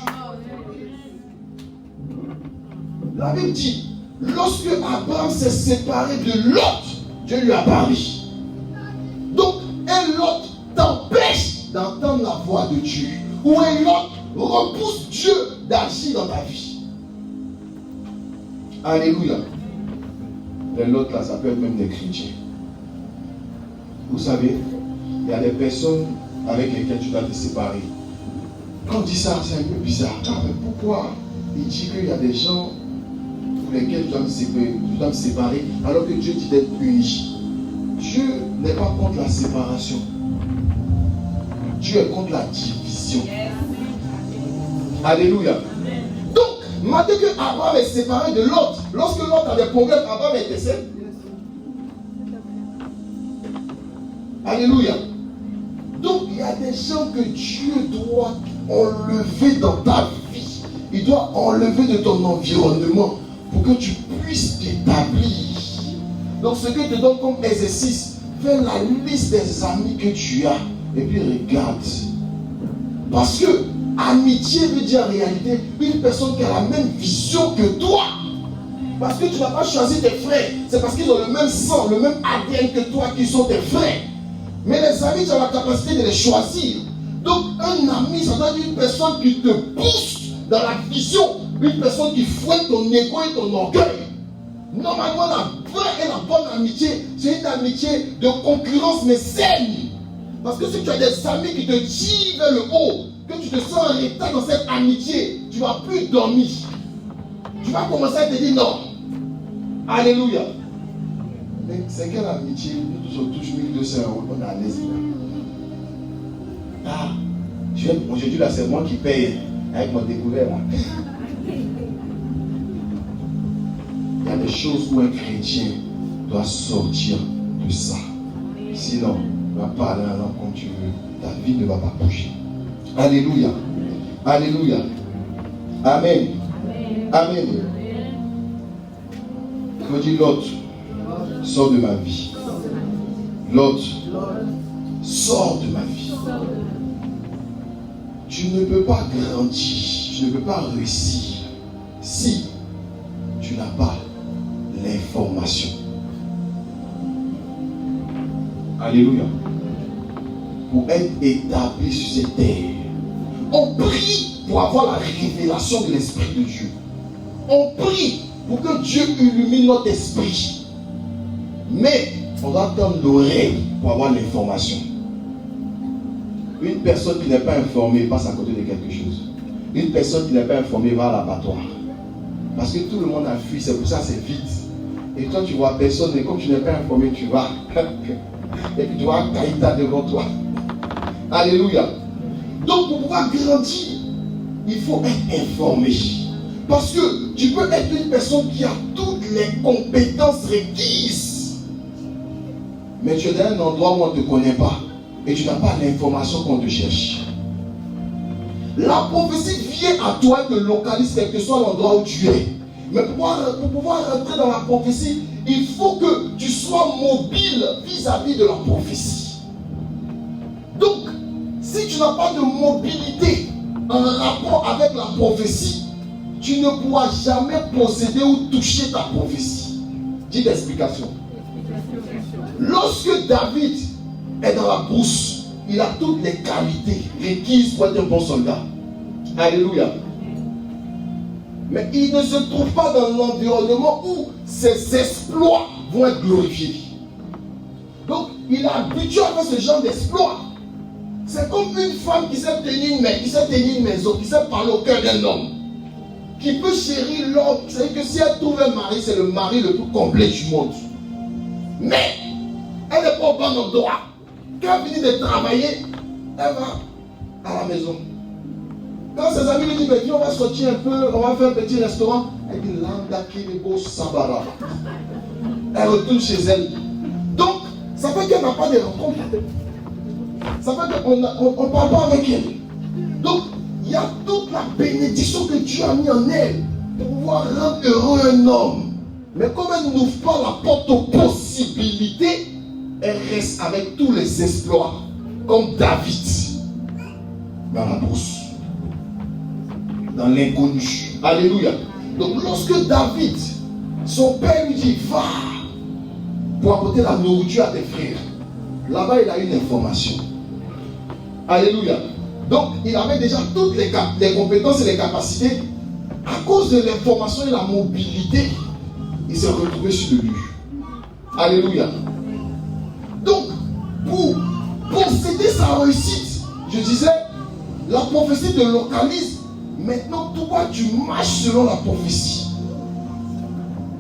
La Bible dit, lorsque Abraham s'est séparé de Lot, Dieu lui a parlé. Donc, un Lot t'empêche d'entendre la voix de Dieu. Ou un Lot repousse Dieu d'agir dans ta vie. Alléluia. Les Lot là, ça peut être même des chrétiens. Vous savez, il y a des personnes avec lesquelles tu dois te séparer. Quand on dit ça, c'est un peu bizarre. Ah, mais pourquoi il dit qu'il y a des gens pour lesquels tu dois me séparer, alors que Dieu dit d'être uni? Dieu n'est pas contre la séparation. Dieu est contre la division. Alléluia. Donc, maintenant que Abraham est séparé de l'autre, lorsque l'autre a des problèmes, Abraham était seul. Alléluia. Donc, il y a des gens que Dieu doit enlever dans ta vie. Il doit enlever de ton environnement pour que tu puisses t'établir. Donc, ce que je te donne comme exercice, fais la liste des amis que tu as et puis regarde. Parce que amitié veut dire en réalité une personne qui a la même vision que toi. Parce que tu n'as pas choisi tes frères, c'est parce qu'ils ont le même sang, le même ADN que toi qui sont tes frères. Mais les amis, tu as la capacité de les choisir. Donc un ami, ça doit être une personne qui te pousse dans la vision, une personne qui fouette ton égo et ton orgueil. Normalement, la vraie et la bonne amitié, c'est une amitié de concurrence mais saine. Parce que si tu as des amis qui te tirent vers le haut, que tu te sens en état dans cette amitié, tu ne vas plus dormir. Tu vas commencer à te dire non. Alléluia. Mais c'est quelle amitié? Nous tous on touche 1200 €, on est à l'aise. Ah, aujourd'hui là c'est moi qui paye avec mon découvert. Il y a des choses où un chrétien doit sortir de ça. Sinon, tu vas parler en langue comme tu veux. Ta vie ne va pas bouger. Alléluia. Alléluia. Amen. Amen. Je me dis l'autre, sors de ma vie. L'autre, sors de ma vie. Tu ne peux pas grandir, tu ne peux pas réussir si tu n'as pas l'information. Alléluia. Pour être établi sur cette terre, on prie pour avoir la révélation de l'Esprit de Dieu. On prie pour que Dieu illumine notre esprit. Mais on doit tendre l'oreille pour avoir l'information. Une personne qui n'est pas informée passe à côté de quelque chose. Une personne qui n'est pas informée va à l'abattoir. Parce que tout le monde a fui, c'est pour ça c'est vite. Et toi tu vois personne, et comme tu n'es pas informé, tu vas. Et puis tu vois Kaïta devant toi. Alléluia. Donc pour pouvoir grandir, il faut être informé. Parce que tu peux être une personne qui a toutes les compétences requises. Mais tu es dans un endroit où on ne te connaît pas. Et tu n'as pas l'information qu'on te cherche. La prophétie vient à toi et te localise quel que soit l'endroit où tu es. Mais pour pouvoir rentrer dans la prophétie, il faut que tu sois mobile vis-à-vis de la prophétie. Donc, si tu n'as pas de mobilité en rapport avec la prophétie, tu ne pourras jamais posséder ou toucher ta prophétie. Dis l'explication. Lorsque David est dans la brousse, il a toutes les qualités requises pour être un bon soldat. Alléluia. Mais il ne se trouve pas dans l'environnement où ses exploits vont être glorifiés. Donc, il est habitué à faire ce genre d'exploits. C'est comme une femme qui sait tenir une maison, qui sait parler au cœur d'un homme, qui peut chérir l'homme. C'est que si elle trouve un mari, c'est le mari le plus complet du monde. Mais, elle n'est pas au bon endroit. Quand elle finit de travailler, elle va à la maison. Quand ses amis lui disent, mais viens, on va sortir un peu, on va faire un petit restaurant, elle dit, Landa Kiribo Sabara. Elle retourne chez elle. Donc, ça fait qu'elle n'a pas de rencontre. Ça fait qu'on ne parle pas avec elle. Donc, il y a toute la bénédiction que Dieu a mis en elle pour pouvoir rendre heureux un homme. Mais comme elle n'ouvre pas la porte aux possibilités, elle reste avec tous les exploits, comme David, dans la brousse, dans l'inconnu. Alléluia. Donc lorsque David Son père lui dit, va pour apporter la nourriture à tes frères. Là-bas, il a une information. Alléluia. Donc, il avait déjà toutes les compétences et les capacités. À cause de l'information et la mobilité, il s'est retrouvé sur le lieu. Alléluia. Donc, pour posséder sa réussite, je disais, la prophétie te localise. Maintenant, toi, tu marches selon la prophétie.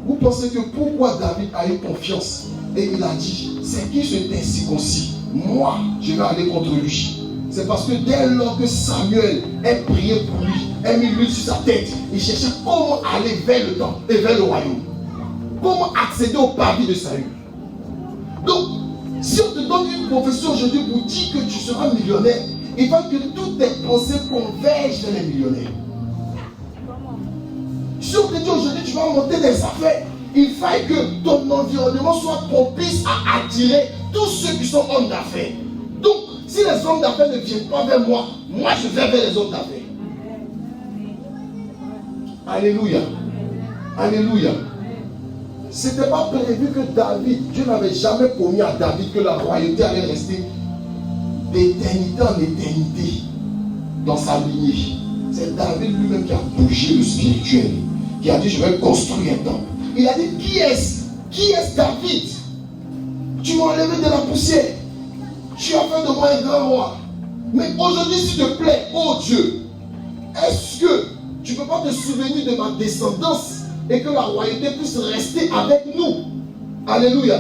Vous pensez que pourquoi David a eu confiance et il a dit, c'est qui se circoncis? Moi, je vais aller contre lui. C'est parce que dès lors que Samuel ait prié pour lui, ait mis l'huile sur sa tête, il cherchait comment aller vers le temple et vers le royaume. Comment accéder au pavis de Saül. Donc, si on te donne une prophétie aujourd'hui pour dire que tu seras millionnaire, il faut que toutes tes pensées convergent vers les millionnaires. Si on te dit aujourd'hui tu vas monter des affaires, il faut que ton environnement soit propice à attirer tous ceux qui sont hommes d'affaires. Donc, si les hommes d'affaires ne viennent pas vers moi, moi je vais vers les hommes d'affaires. Alléluia. Alléluia. Ce n'était pas prévu que David, Dieu n'avait jamais promis à David que la royauté allait rester d'éternité en éternité dans sa lignée. C'est David lui-même qui a bougé le spirituel, qui a dit je vais construire un temple. Il a dit qui est David? Tu m'as enlevé de la poussière, tu as fait de moi un grand roi. Mais aujourd'hui s'il te plaît, oh Dieu, est-ce que tu ne peux pas te souvenir de ma descendance et que la royauté puisse rester avec nous? Alléluia.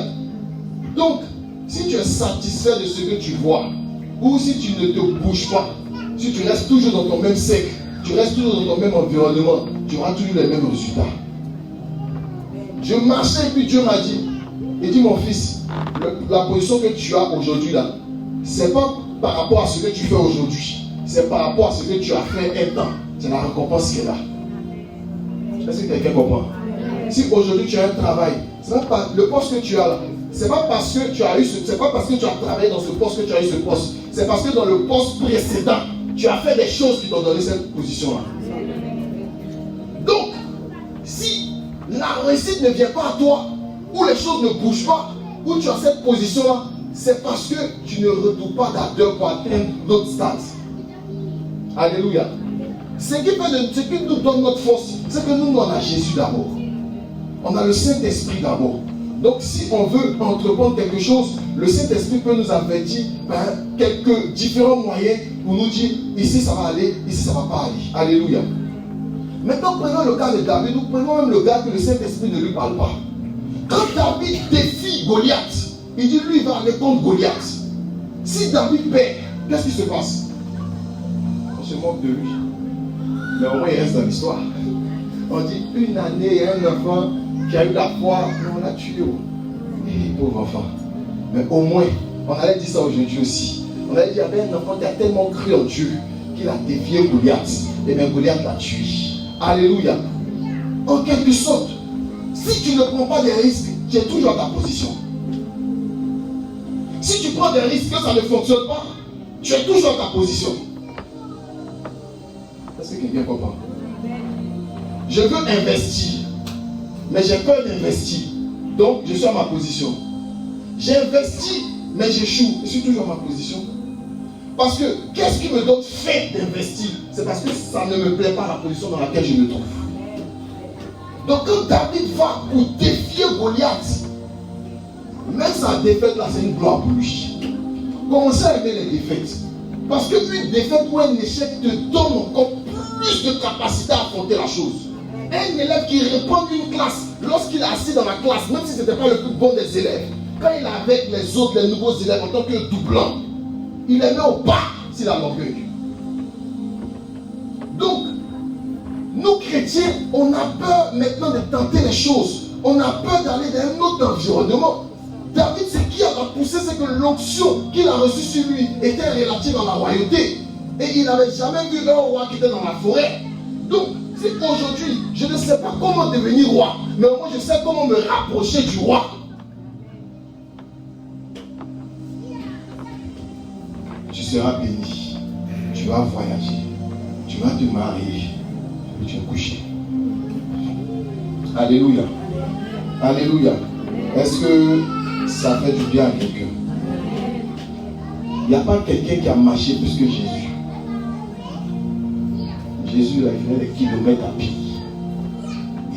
Donc, si tu es satisfait de ce que tu vois, ou si tu ne te bouges pas, si tu restes toujours dans ton même cercle, tu restes toujours dans ton même environnement, tu auras toujours les mêmes résultats. Je marchais et puis Dieu m'a dit, il dit mon fils, la position que tu as aujourd'hui là, c'est pas par rapport à ce que tu fais aujourd'hui, c'est par rapport à ce que tu as fait un temps. C'est la récompense qui est là. Est-ce que quelqu'un comprend? Si aujourd'hui tu as un travail, c'est pas le poste que tu as là, c'est pas parce que tu as eu c'est pas parce que tu as travaillé dans ce poste que tu as eu ce poste. C'est parce que dans le poste précédent, tu as fait des choses qui t'ont donné cette position-là. Donc, si la réussite ne vient pas à toi, ou les choses ne bougent pas, ou tu as cette position-là, c'est parce que tu ne retournes pas d'ardeur pour atteindre d'autres stades. Alléluia. Ce qui nous donne notre force, c'est que nous, on a Jésus d'abord. On a le Saint-Esprit d'abord. Donc, si on veut entreprendre quelque chose, le Saint-Esprit peut nous avertir quelques différents moyens pour nous dire ici ça va aller, ici ça ne va pas aller. Alléluia. Maintenant, prenons le cas de David, nous prenons même le gars que le Saint-Esprit ne lui parle pas. Quand David défie Goliath, il dit lui il va aller contre Goliath. Si David perd, qu'est-ce qui se passe? On se moque de lui. Mais au moins il reste dans l'histoire. On dit une année, il y a un enfant qui a eu la foi, mais on l'a tué. Pauvre enfant. Mais au moins, on allait dire ça aujourd'hui aussi. On allait dire qu'il y avait un enfant qui a tellement cru en Dieu qu'il a défié Goliath. Et bien Goliath l'a tué. Alléluia. En quelque sorte, si tu ne prends pas des risques, tu es toujours à ta position. Si tu prends des risques que ça ne fonctionne pas, tu es toujours à ta position. Est-ce que quelqu'un comprend? Je veux investir, mais j'ai peur d'investir. Donc, je suis à ma position. J'ai investi, mais j'échoue. Je suis toujours à ma position. Parce que, qu'est-ce qui me donne fait d'investir? C'est parce que ça ne me plaît pas la position dans laquelle je me trouve. Donc, quand David va pour défier Goliath, même sa défaite là, c'est une gloire pour lui. Commencez à aimer les défaites. Parce qu'une défaite ou un échec te donne encore plus de capacité à affronter la chose. Un élève qui reprend une classe, lorsqu'il est assis dans la classe, même si ce n'était pas le plus bon des élèves, quand il est avec les autres, les nouveaux élèves, en tant que doublant, il les met au pas s'il a l'orgueil. Donc, nous chrétiens, on a peur maintenant de tenter les choses. On a peur d'aller dans un autre environnement. David, ce qui a poussé, c'est que l'onction qu'il a reçue sur lui était relative à la royauté. Et il n'avait jamais vu un roi qui était dans la forêt. Donc, c'est aujourd'hui, je ne sais pas comment devenir roi, mais au moins je sais comment me rapprocher du roi. Tu seras béni, tu vas voyager, tu vas te marier et tu vas coucher. Alléluia. Alléluia. Est-ce que ça fait du bien à quelqu'un? Il n'y a pas quelqu'un qui a marché plus que Jésus. Jésus, là, il faisait des kilomètres à pied.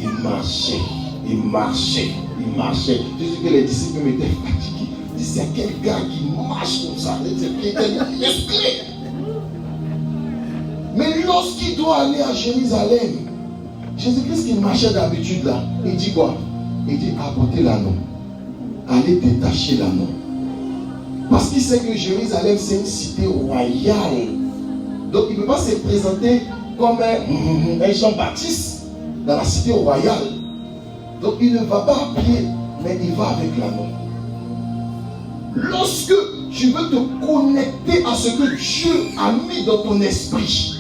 Il marchait, il marchait, il marchait. Juste que les disciples étaient fatigués. Ils disaient, c'est quel gars qui marche comme ça? C'est quelqu'un musclé. Mais lorsqu'il doit aller à Jérusalem, Jésus-Christ qui marchait d'habitude là, il dit quoi? Il dit, apportez l'anneau. Allez détacher l'anneau. Parce qu'il sait que Jérusalem, c'est une cité royale. Donc il ne peut pas se présenter comme un Jean-Baptiste dans la cité royale. Donc il ne va pas à pied, mais il va avec l'anneau. Lorsque tu veux te connecter à ce que Dieu a mis dans ton esprit,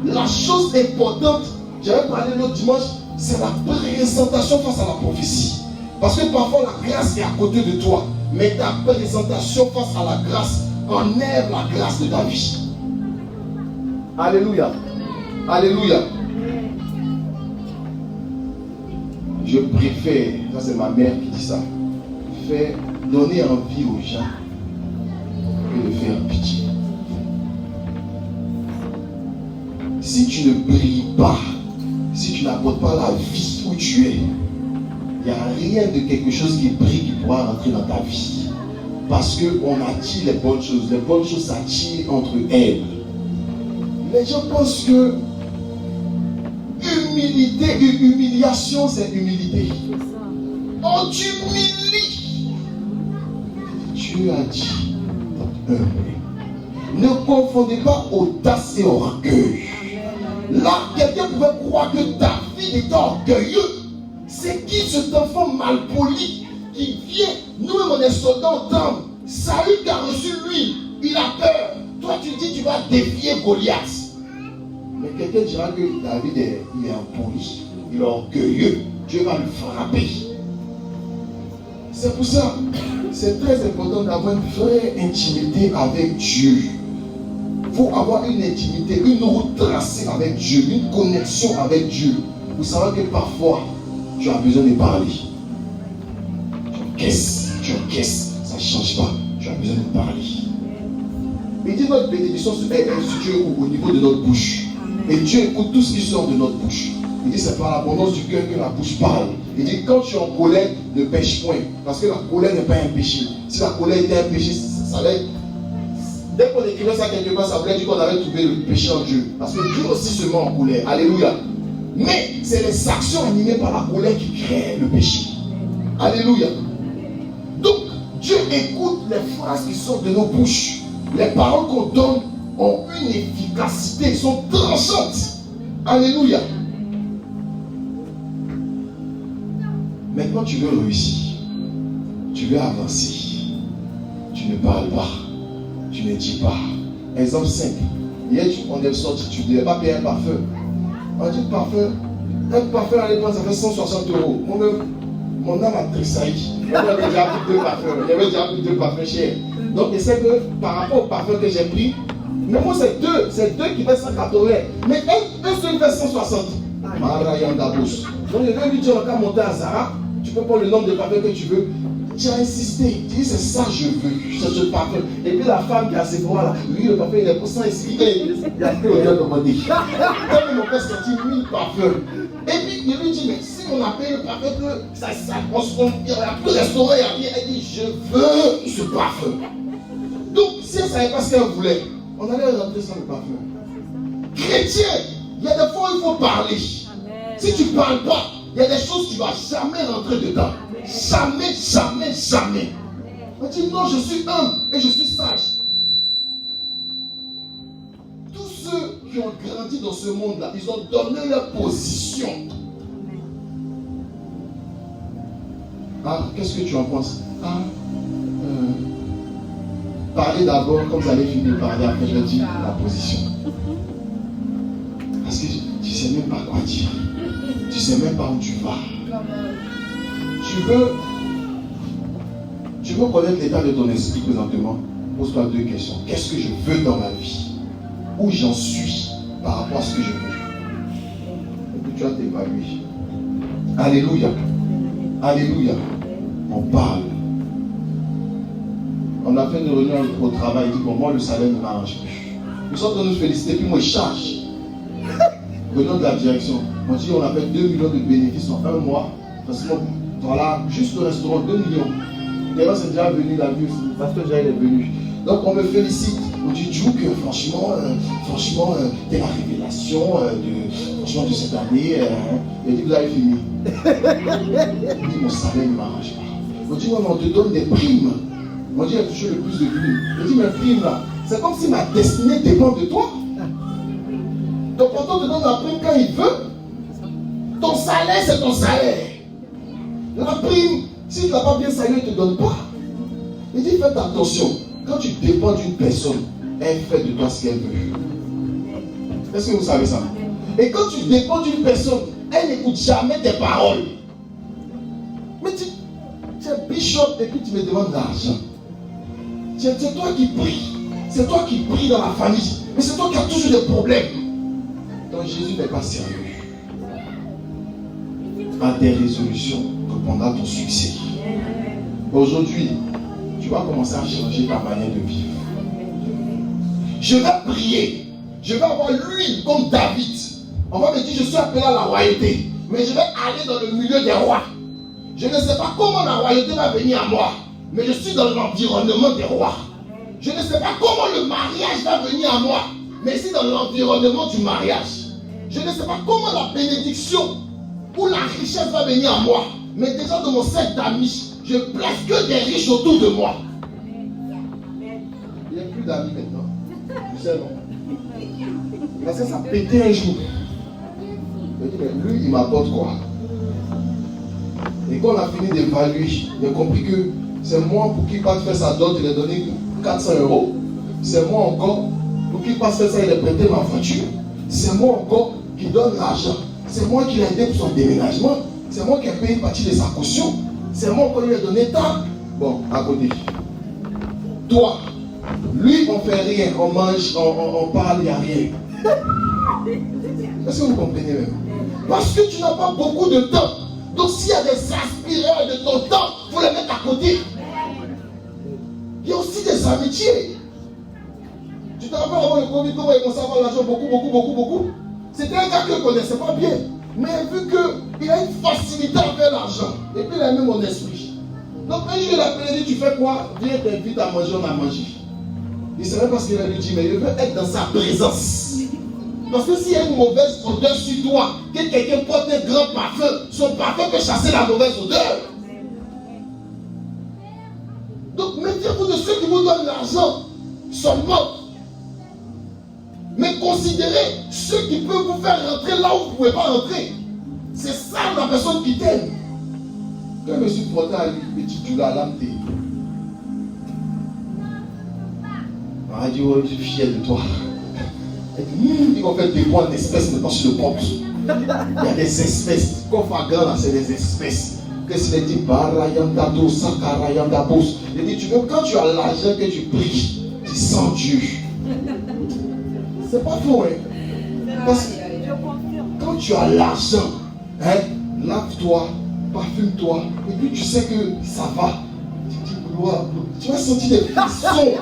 la chose importante, j'avais parlé l'autre dimanche, c'est la présentation face à la prophétie. Parce que parfois la grâce est à côté de toi, mais ta présentation face à la grâce enlève la grâce de ta vie. Alléluia. Alléluia. Je préfère, ça c'est ma mère qui dit ça, faire donner envie aux gens que de faire pitié. Si tu ne brilles pas, si tu n'apportes pas la vie où tu es, il n'y a rien de quelque chose qui brille qui pourra rentrer dans ta vie. Parce qu'on attire les bonnes choses. Les bonnes choses s'attirent entre elles. Les gens pensent que humiliation, c'est humilité. On t'humilie. Dieu a dit, ne confondez pas audace et orgueil. Là, quelqu'un pouvait croire que David était orgueilleux. C'est qui cet enfant malpoli qui vient? Nous-mêmes, on est soldats au temple. Saül qui a reçu lui, il a peur. Toi, tu dis tu vas défier Goliath. Mais quelqu'un dira que David il est impoli, il est orgueilleux. Dieu va le frapper. C'est pour ça, c'est très important d'avoir une vraie intimité avec Dieu. Il faut avoir une intimité, une route tracée avec Dieu, une connexion avec Dieu. Vous savez que parfois, tu as besoin de parler. Tu encaisses, ça ne change pas. Tu as besoin de parler. Il dit notre bénédiction est instituée au niveau de notre bouche. Et Dieu écoute tout ce qui sort de notre bouche. Il dit c'est par l'abondance du cœur que la bouche parle. Il dit quand tu es en colère, ne pêche point. Parce que la colère n'est pas un péché. Si la colère était un péché, ça allait. Dès qu'on écrivait ça quelque part, ça voulait dire qu'on avait trouvé le péché en Dieu. Parce que Dieu aussi se met en colère. Alléluia. Mais c'est les actions animées par la colère qui créent le péché. Alléluia. Donc, Dieu écoute les phrases qui sortent de nos bouches. Les paroles qu'on donne ont une efficacité, sont tranchantes. Alléluia. Maintenant, tu veux réussir. Tu veux avancer. Tu ne parles pas. Tu ne dis pas. Exemple simple. Hier, on est sorti, tu ne devais pas payer un parfum. On dit un parfum à l'époque, ça fait 160 €. Moi-même, mon âme a tressailli. Il y avait déjà pris 2 parfums. Il y avait déjà pris 2 parfums chers. Donc, je sais que par rapport au parfum que j'ai pris, mais moi, c'est deux qui fait 180. Mais un seul fait 160. Marayandabos. Donc, je vais lui dire, on va monter à Zara. Tu peux prendre le nombre de parfums que tu veux. Tu as insisté, tu dis c'est ça je veux, c'est ce parfum. Et puis la femme qui a ses bras là, lui le parfum il est pour 100 ici, il a pris au lieu de demander. Comme on fait sortir 1000 parfums. Et puis il lui dit, mais si on a payé le parfum, que ça il n'y a plus de restaurant, il n'y a rien. Elle dit, je veux ce parfum. Donc si elle ne savait pas ce qu'elle voulait, on allait rentrer sans le parfum. Chrétien, il y a des fois où il faut parler. Si tu ne parles pas, il y a des choses que tu ne vas jamais rentrer dedans. Jamais, jamais, jamais. On dit non, je suis humble et je suis sage. Tous ceux qui ont grandi dans ce monde-là, ils ont donné leur position. Ah, qu'est-ce que tu en penses? Parlez d'abord, comme vous allez finir de parler, après je vais dire la position. Parce que tu ne sais même pas quoi dire. Tu ne sais même pas où tu vas. Tu veux connaître l'état de ton esprit présentement? Pose-toi 2 questions. Qu'est-ce que je veux dans ma vie? Où j'en suis par rapport à ce que je veux? Et puis tu vas t'évaluer. Alléluia. Alléluia. On parle. On a fait une réunion au travail. Il dit, bon, moi, le salaire ne m'arrange plus. Nous sommes en train de nous féliciter, puis moi, je charge. Venons de la direction. On dit, on a fait 2 millions de bénéfices en un mois. Parce que voilà, juste le restaurant, 2 millions. Et là, c'est déjà venu la vue. Le pasteur déjà il est venu. Donc, on me félicite. On dit, Djouk, franchement, t'es la révélation de cette année. Il dit, vous avez fini. Il dit, mon salaire ne m'arrange pas. On dit, ouais, mais on te donne des primes. On dit, il y a toujours le plus de primes. Il dit, mais primes là, c'est comme si ma destinée dépend de toi. Donc, quand on te donne la prime quand il veut, ton salaire, c'est ton salaire. La prime, si tu n'as pas bien salué, il ne te donne pas. Il dit, faites attention. Quand tu dépends d'une personne, elle fait de toi ce qu'elle veut. Est-ce que vous savez ça? Et quand tu dépends d'une personne, elle n'écoute jamais tes paroles. Mais tu es bishop et puis tu me demandes de l'argent. C'est toi qui pries. C'est toi qui pries dans la famille. Mais c'est toi qui as toujours des problèmes. Donc Jésus n'est pas sérieux. À tes résolutions répondra ton succès. Aujourd'hui, tu vas commencer à changer ta manière de vivre. Je vais prier. Je vais avoir l'huile comme David. On va me dire, je suis appelé à la royauté. Mais je vais aller dans le milieu des rois. Je ne sais pas comment la royauté va venir à moi. Mais je suis dans l'environnement des rois. Je ne sais pas comment le mariage va venir à moi. Mais je suis dans l'environnement du mariage. Je ne sais pas comment la bénédiction ou la richesse va venir à moi. Mais déjà dans mon cercle d'amis, je place que des riches autour de moi. Il n'y a plus d'amis maintenant. Tu sais, non? Parce que ça a pété un jour. Je dis, mais lui, il m'apporte quoi? Et quand on a fini d'évaluer, il a compris que c'est moi pour qu'il passe faire sa dot, il a donné 400 €. C'est moi encore pour qu'il passe faire ça, il a prêté ma voiture. C'est moi encore qui donne l'argent. C'est moi qui l'ai aidé pour son déménagement. C'est moi qui ai payé une partie de sa caution. C'est moi qui lui ai donné tant. Bon, à côté. Toi, lui, on fait rien. On mange, on parle, il n'y a rien. Est-ce que vous comprenez même? Parce que tu n'as pas beaucoup de temps. Donc s'il y a des aspireurs de ton temps, il faut les mettre à côté. Il y a aussi des amitiés. Tu te rappelles avant le Covid, comment il commençait à avoir l'argent beaucoup. C'était un gars que je ne connaissais pas bien. Mais vu qu'il a une facilité à faire l'argent. Et puis il a même mon esprit. Donc un jour il a appelé, il dit, tu fais quoi? Viens, t'invite à manger, on a mangé. Il ne savait pas ce qu'il a lui dit, mais il veut être dans sa présence. Parce que s'il y a une mauvaise odeur sur toi, que quelqu'un porte un grand parfum, son parfum peut chasser la mauvaise odeur. Donc méfiez-vous de ceux qui vous donnent l'argent seulement. Mais considérez ceux qui peuvent vous faire rentrer là où vous ne pouvez pas rentrer. C'est ça la personne qui t'aime. Quand je me suis frotté à lui, petit tu l'as lamté. On a dit, oh, je suis fier de toi. Il dit qu'on fait des points d'espèces maintenant sur le compte. Il y a des espèces. Kofagan là, c'est des espèces. Qu'est-ce qu'il dit? Barayandado, Sakarayandabos. Il dit, tu veux, quand tu as l'argent que tu pries, tu sens Dieu. C'est pas faux, hein? Parce que quand tu as l'argent, hein, lave-toi, parfume-toi, et puis tu sais que ça va. Tu dis, gloire, tu vas sentir des frissons.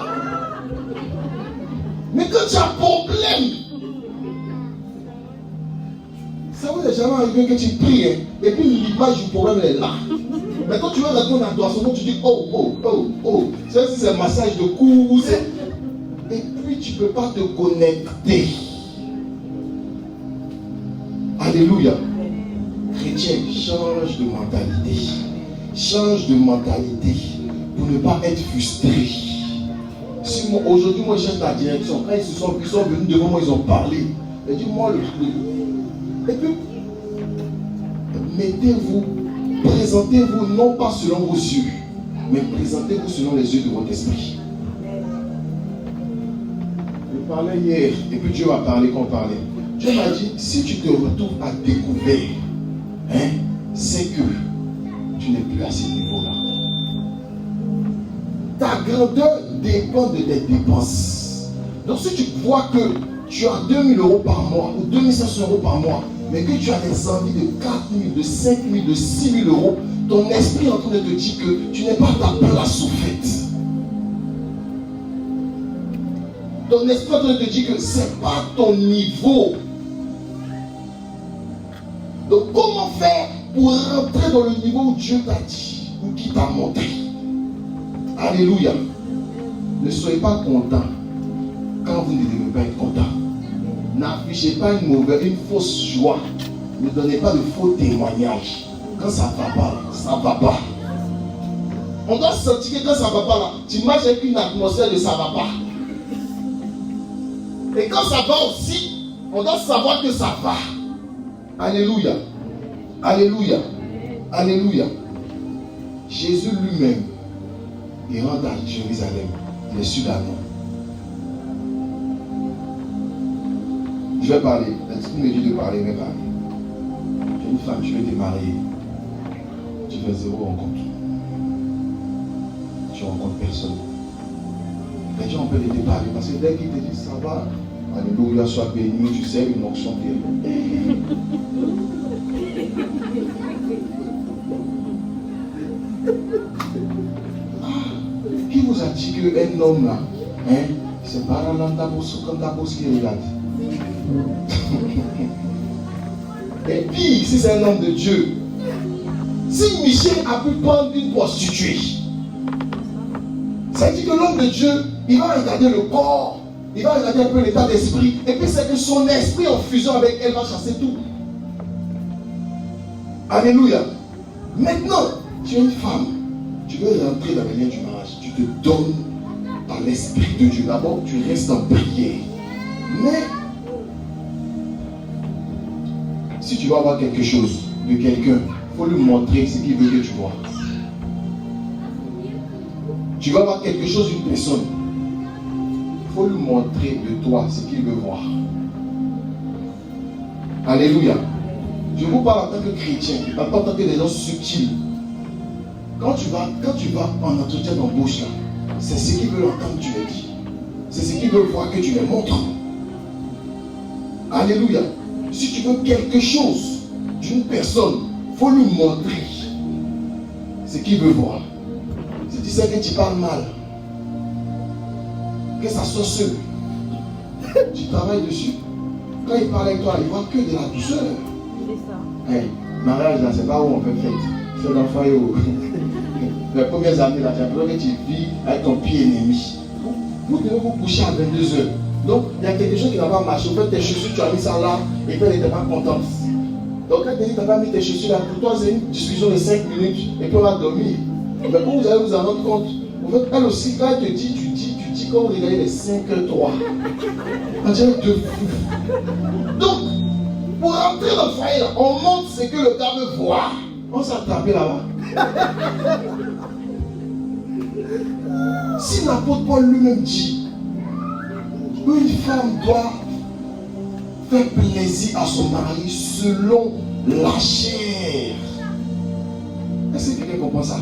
Mais quand tu as un problème, ça vous est jamais arrivé que tu pries, hein, et puis l'image du problème est là. Mais quand tu vas dans ton adoration, tu dis, oh. C'est un massage de cou. Et puis tu ne peux pas te connecter. Alléluia. Chrétien, change de mentalité. Change de mentalité pour ne pas être frustré. Si aujourd'hui, moi, j'aime la direction. Quand ils sont venus devant moi, ils ont parlé. Et dis-moi le truc. Et puis, mettez-vous, présentez-vous non pas selon vos yeux, mais présentez-vous selon les yeux de votre esprit. Je parlais hier, et puis Dieu m'a parlé qu'on parlait. Dieu m'a dit, si tu te retrouves à découvert, hein, c'est que tu n'es plus à ce niveau-là. Ta grandeur dépend de tes dépenses. Donc si tu vois que tu as 2 000 € par mois ou 2 500 € par mois, mais que tu as des envies de 4 000, de 5 000, de 6 000 €, ton esprit est en train de te dire que tu n'es pas à ta place au fait. Ton esprit est en train de te dire que ce n'est pas ton niveau. Donc comment faire pour rentrer dans le niveau où Dieu t'a dit ou qui t'a montré? Alléluia. Ne soyez pas content quand vous ne devez pas être content. N'affichez pas une fausse joie. Ne donnez pas de faux témoignages. Quand ça ne va pas, ça ne va pas. On doit sentir que quand ça ne va pas là, tu marches avec une atmosphère de ça ne va pas. Et quand ça va aussi, on doit savoir que ça va. Alléluia. Alléluia. Alléluia. Jésus lui-même, il rentre à Jérusalem. Il est sur l'agneau. Je vais parler. L'esprit me dit de parler, je vais parler. J'ai une femme, je vais te marier. Tu fais 0 rencontre. Tu rencontres personne. Les gens peuvent te parler parce que dès qu'ils te disent ça va, alléluia, sois béni, tu sais, une onction terrible. Qui vous a dit qu'un homme là, c'est pas Ranandabos qui regarde? Et puis, si c'est un homme de Dieu, si Michel a pu prendre une prostituée, ça dit que l'homme de Dieu, il va regarder le corps, il va regarder un peu l'état d'esprit, et puis c'est que son esprit en fusion avec elle va chasser tout. Alléluia. Maintenant, tu es une femme, tu veux rentrer dans les liens du mariage, tu te donnes dans l'esprit de Dieu. D'abord, tu restes en prière. Mais, si tu vas avoir quelque chose de quelqu'un, il faut lui montrer ce qu'il veut que tu vois. Tu vas avoir quelque chose d'une personne, il faut lui montrer de toi ce qu'il veut voir. Alléluia. Je vous parle en tant que chrétien, pas en tant que des gens subtils. Quand tu vas en entretien d'embauche là, c'est ce qu'ils veulent entendre, tu les dis. C'est ce qu'ils veulent voir que tu les montres. Alléluia. Si tu veux quelque chose d'une personne, il faut lui montrer ce qu'il veut voir. Si tu sais que tu parles mal, que ça soit seul, tu travailles dessus. Quand il parle avec toi, il voit que de la douceur. Hey, mariage là, c'est pas où on fait fête. C'est dans le foyer où les premières années là, j'ai l'impression que tu vis avec ton pied ennemi. Vous devez vous coucher à 22h. Donc, il y a quelque chose qui n'a pas marché. Vous faites tes chaussures, tu as mis ça là, et puis elle n'était pas contente. Donc, quand tu dis que tu n'as pas mis tes chaussures là, pour toi, c'est une discussion de 5 minutes, et puis on va dormir. Mais quand vous allez vous en rendre compte, en fait, elle aussi, quand elle te dit, tu dis quand vous regardez les 5h3. On dirait de fou. Donc, pour rentrer dans le foyer, là, on montre ce que le gars veut voir. On s'est attrapé là-bas. Si l'apôtre Paul lui-même dit, une femme doit faire plaisir à son mari selon la chair. Est-ce que quelqu'un comprend ça?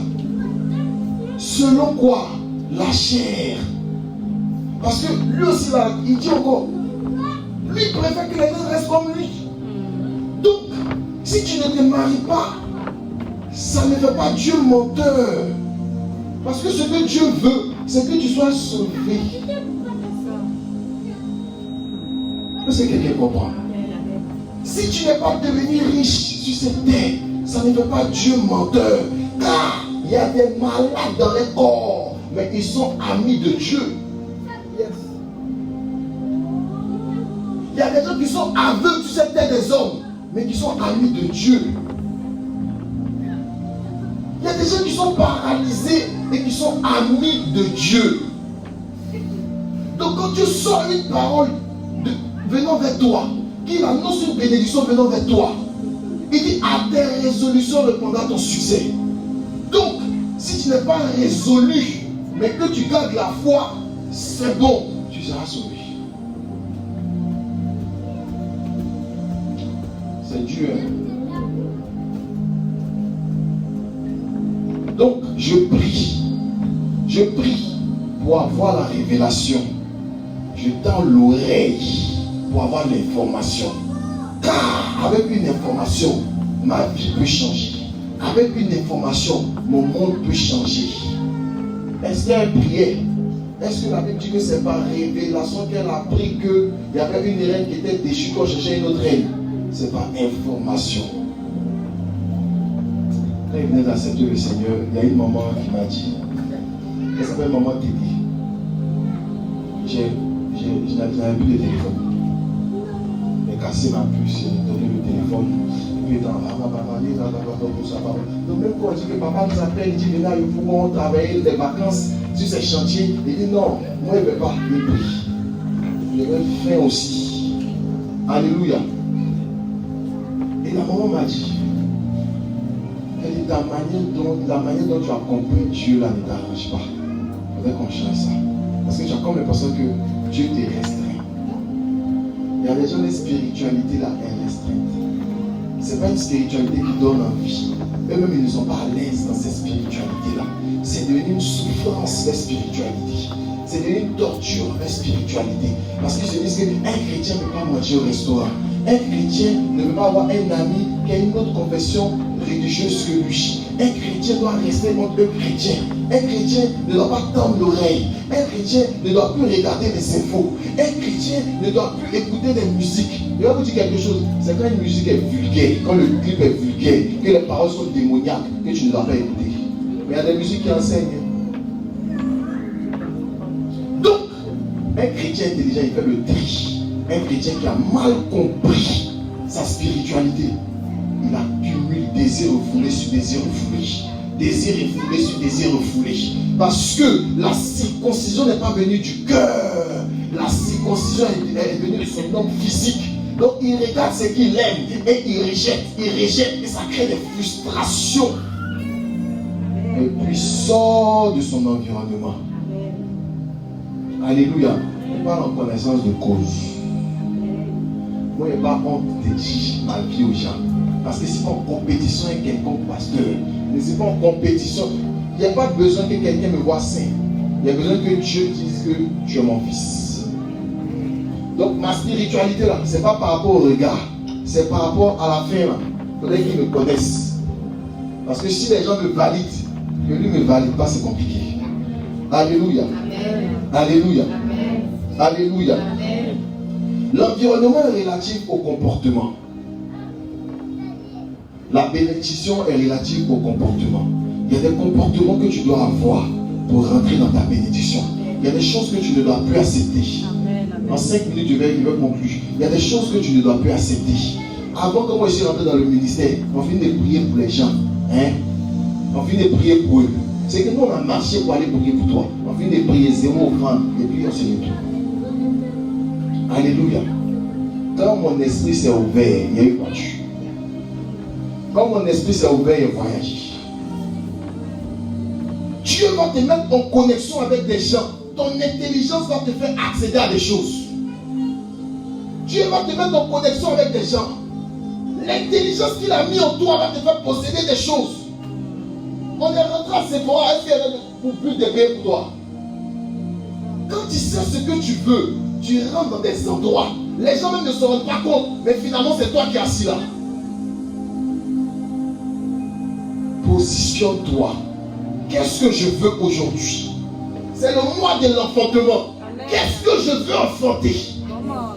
Selon quoi? La chair. Parce que lui aussi là, il dit encore, lui préfère que les gens restent comme lui. Donc, si tu ne te maries pas, ça ne fait pas Dieu menteur. Parce que ce que Dieu veut, c'est que tu sois sauvé. Est-ce que quelqu'un comprend? Si tu n'es pas devenu riche sur cette terre, ça ne fait pas Dieu menteur. Car il y a des malades dans les corps, mais ils sont amis de Dieu. Il y a des gens qui sont aveugles sur cette terre des hommes, mais qui sont amis de Dieu. Il y a des gens qui sont paralysés et qui sont amis de Dieu. Donc quand Dieu sort une parole venant vers toi, qu'il annonce une bénédiction venant vers toi, il dit à tes résolutions répondra ton succès. Donc, si tu n'es pas résolu, mais que tu gardes la foi, c'est bon, tu seras sauvé. C'est Dieu. Donc, je prie pour avoir la révélation. Je tends l'oreille pour avoir l'information. Car avec une information, ma vie peut changer. avec une information, mon monde peut changer. Esther priait. Est-ce que la Bible dit que c'est par révélation qu'elle a appris qu'il y avait une reine qui était déchue qu'on cherchait une autre reine? C'est par information. Quand il venait d'accepter le Seigneur, il y a une maman qui m'a dit, elle s'appelle maman Teddy. Je n'avais plus de téléphone. J'ai cassé ma puce, j'ai donné le téléphone. Et puis donc même quand on dit que papa nous appelle, il dit venez avec vous, on travaille des vacances sur ces chantiers. Il dit non, moi je ne vais pas, je prie. Je vais faire aussi. Alléluia. Et la maman m'a dit, elle dit la manière dont tu as compris Dieu là ne t'arrange pas. Il faudrait qu'on change ça. Parce que tu as comme l'impression que Dieu t'est restreint. Il y a des gens, les spiritualités là, elles restreignent. Ce n'est pas une spiritualité qui donne envie. Eux-mêmes, ils ne sont pas à l'aise dans cette spiritualité-là. C'est devenu une souffrance, la spiritualité. C'est devenu une torture, la spiritualité. Parce qu'ils se disent qu'un chrétien ne peut pas manger au restaurant. Un chrétien ne peut pas avoir un ami qui a une autre confession religieuse que lui. Un chrétien doit rester entre eux chrétiens. Un chrétien ne doit pas tendre l'oreille. Un chrétien ne doit plus regarder les infos. Un chrétien ne doit plus écouter des musiques. Je vais vous dire quelque chose. C'est quand une musique est vulgaire, quand le clip est vulgaire, que les paroles sont démoniaques, que tu ne dois pas écouter. Mais il y a des musiques qui enseignent. Donc, un chrétien intelligent, il fait le tri. Un chrétien qui a mal compris sa spiritualité, il accumule désir refoulé sur désir refoulé. Désir refoulé sur désir refoulé. Parce que la circoncision n'est pas venue du cœur. La circoncision est venue de son homme physique. Donc il regarde ce qu'il aime et il rejette, et ça crée des frustrations. Et puis sort de son environnement. Alléluia. Il parle en connaissance de cause. Moi, il n'y a pas honte de dire ma vie aux gens. Parce que si pas en compétition avec quelqu'un pasteur, mais si pas en compétition, il n'y a pas besoin que quelqu'un me voie saint. Il y a besoin que Dieu dise que tu es mon fils. Donc ma spiritualité là, ce n'est pas par rapport au regard, c'est par rapport à la fin là. Il faudrait qu'ils me connaissent. Parce que si les gens me valident, que lui ne me valide pas, c'est compliqué. Alléluia. Amen. Alléluia. Amen. Alléluia. Amen. L'environnement est relatif au comportement. La bénédiction est relative au comportement. Il y a des comportements que tu dois avoir pour rentrer dans ta bénédiction. Il y a des choses que tu ne dois plus accepter. En 5 minutes, je vais conclure. Il y a des choses que tu ne dois plus accepter. Avant que moi je suis rentré dans le ministère, on finit de prier pour les gens. Hein? On finit de prier pour eux. C'est que nous on a marché pour aller prier pour toi. On finit de prier 0 offrande et puis on se retourne. Alléluia. Quand mon esprit s'est ouvert, il y a eu voiture. Quand mon esprit s'est ouvert, il y a voyagé. Dieu va te mettre en connexion avec des gens. Ton intelligence va te faire accéder à des choses. Dieu va te mettre en connexion avec des gens. L'intelligence qu'il a mis en toi va te faire posséder des choses. On est rentré à Sephora, est-ce qu'il y avait pour plus de paix pour toi? Quand tu sais ce que tu veux, tu rentres dans des endroits. Les gens même ne se rendent pas compte, mais finalement c'est toi qui es assis là. Positionne-toi. Qu'est-ce que je veux aujourd'hui? C'est le mois de l'enfantement. Qu'est-ce que je veux enfanter?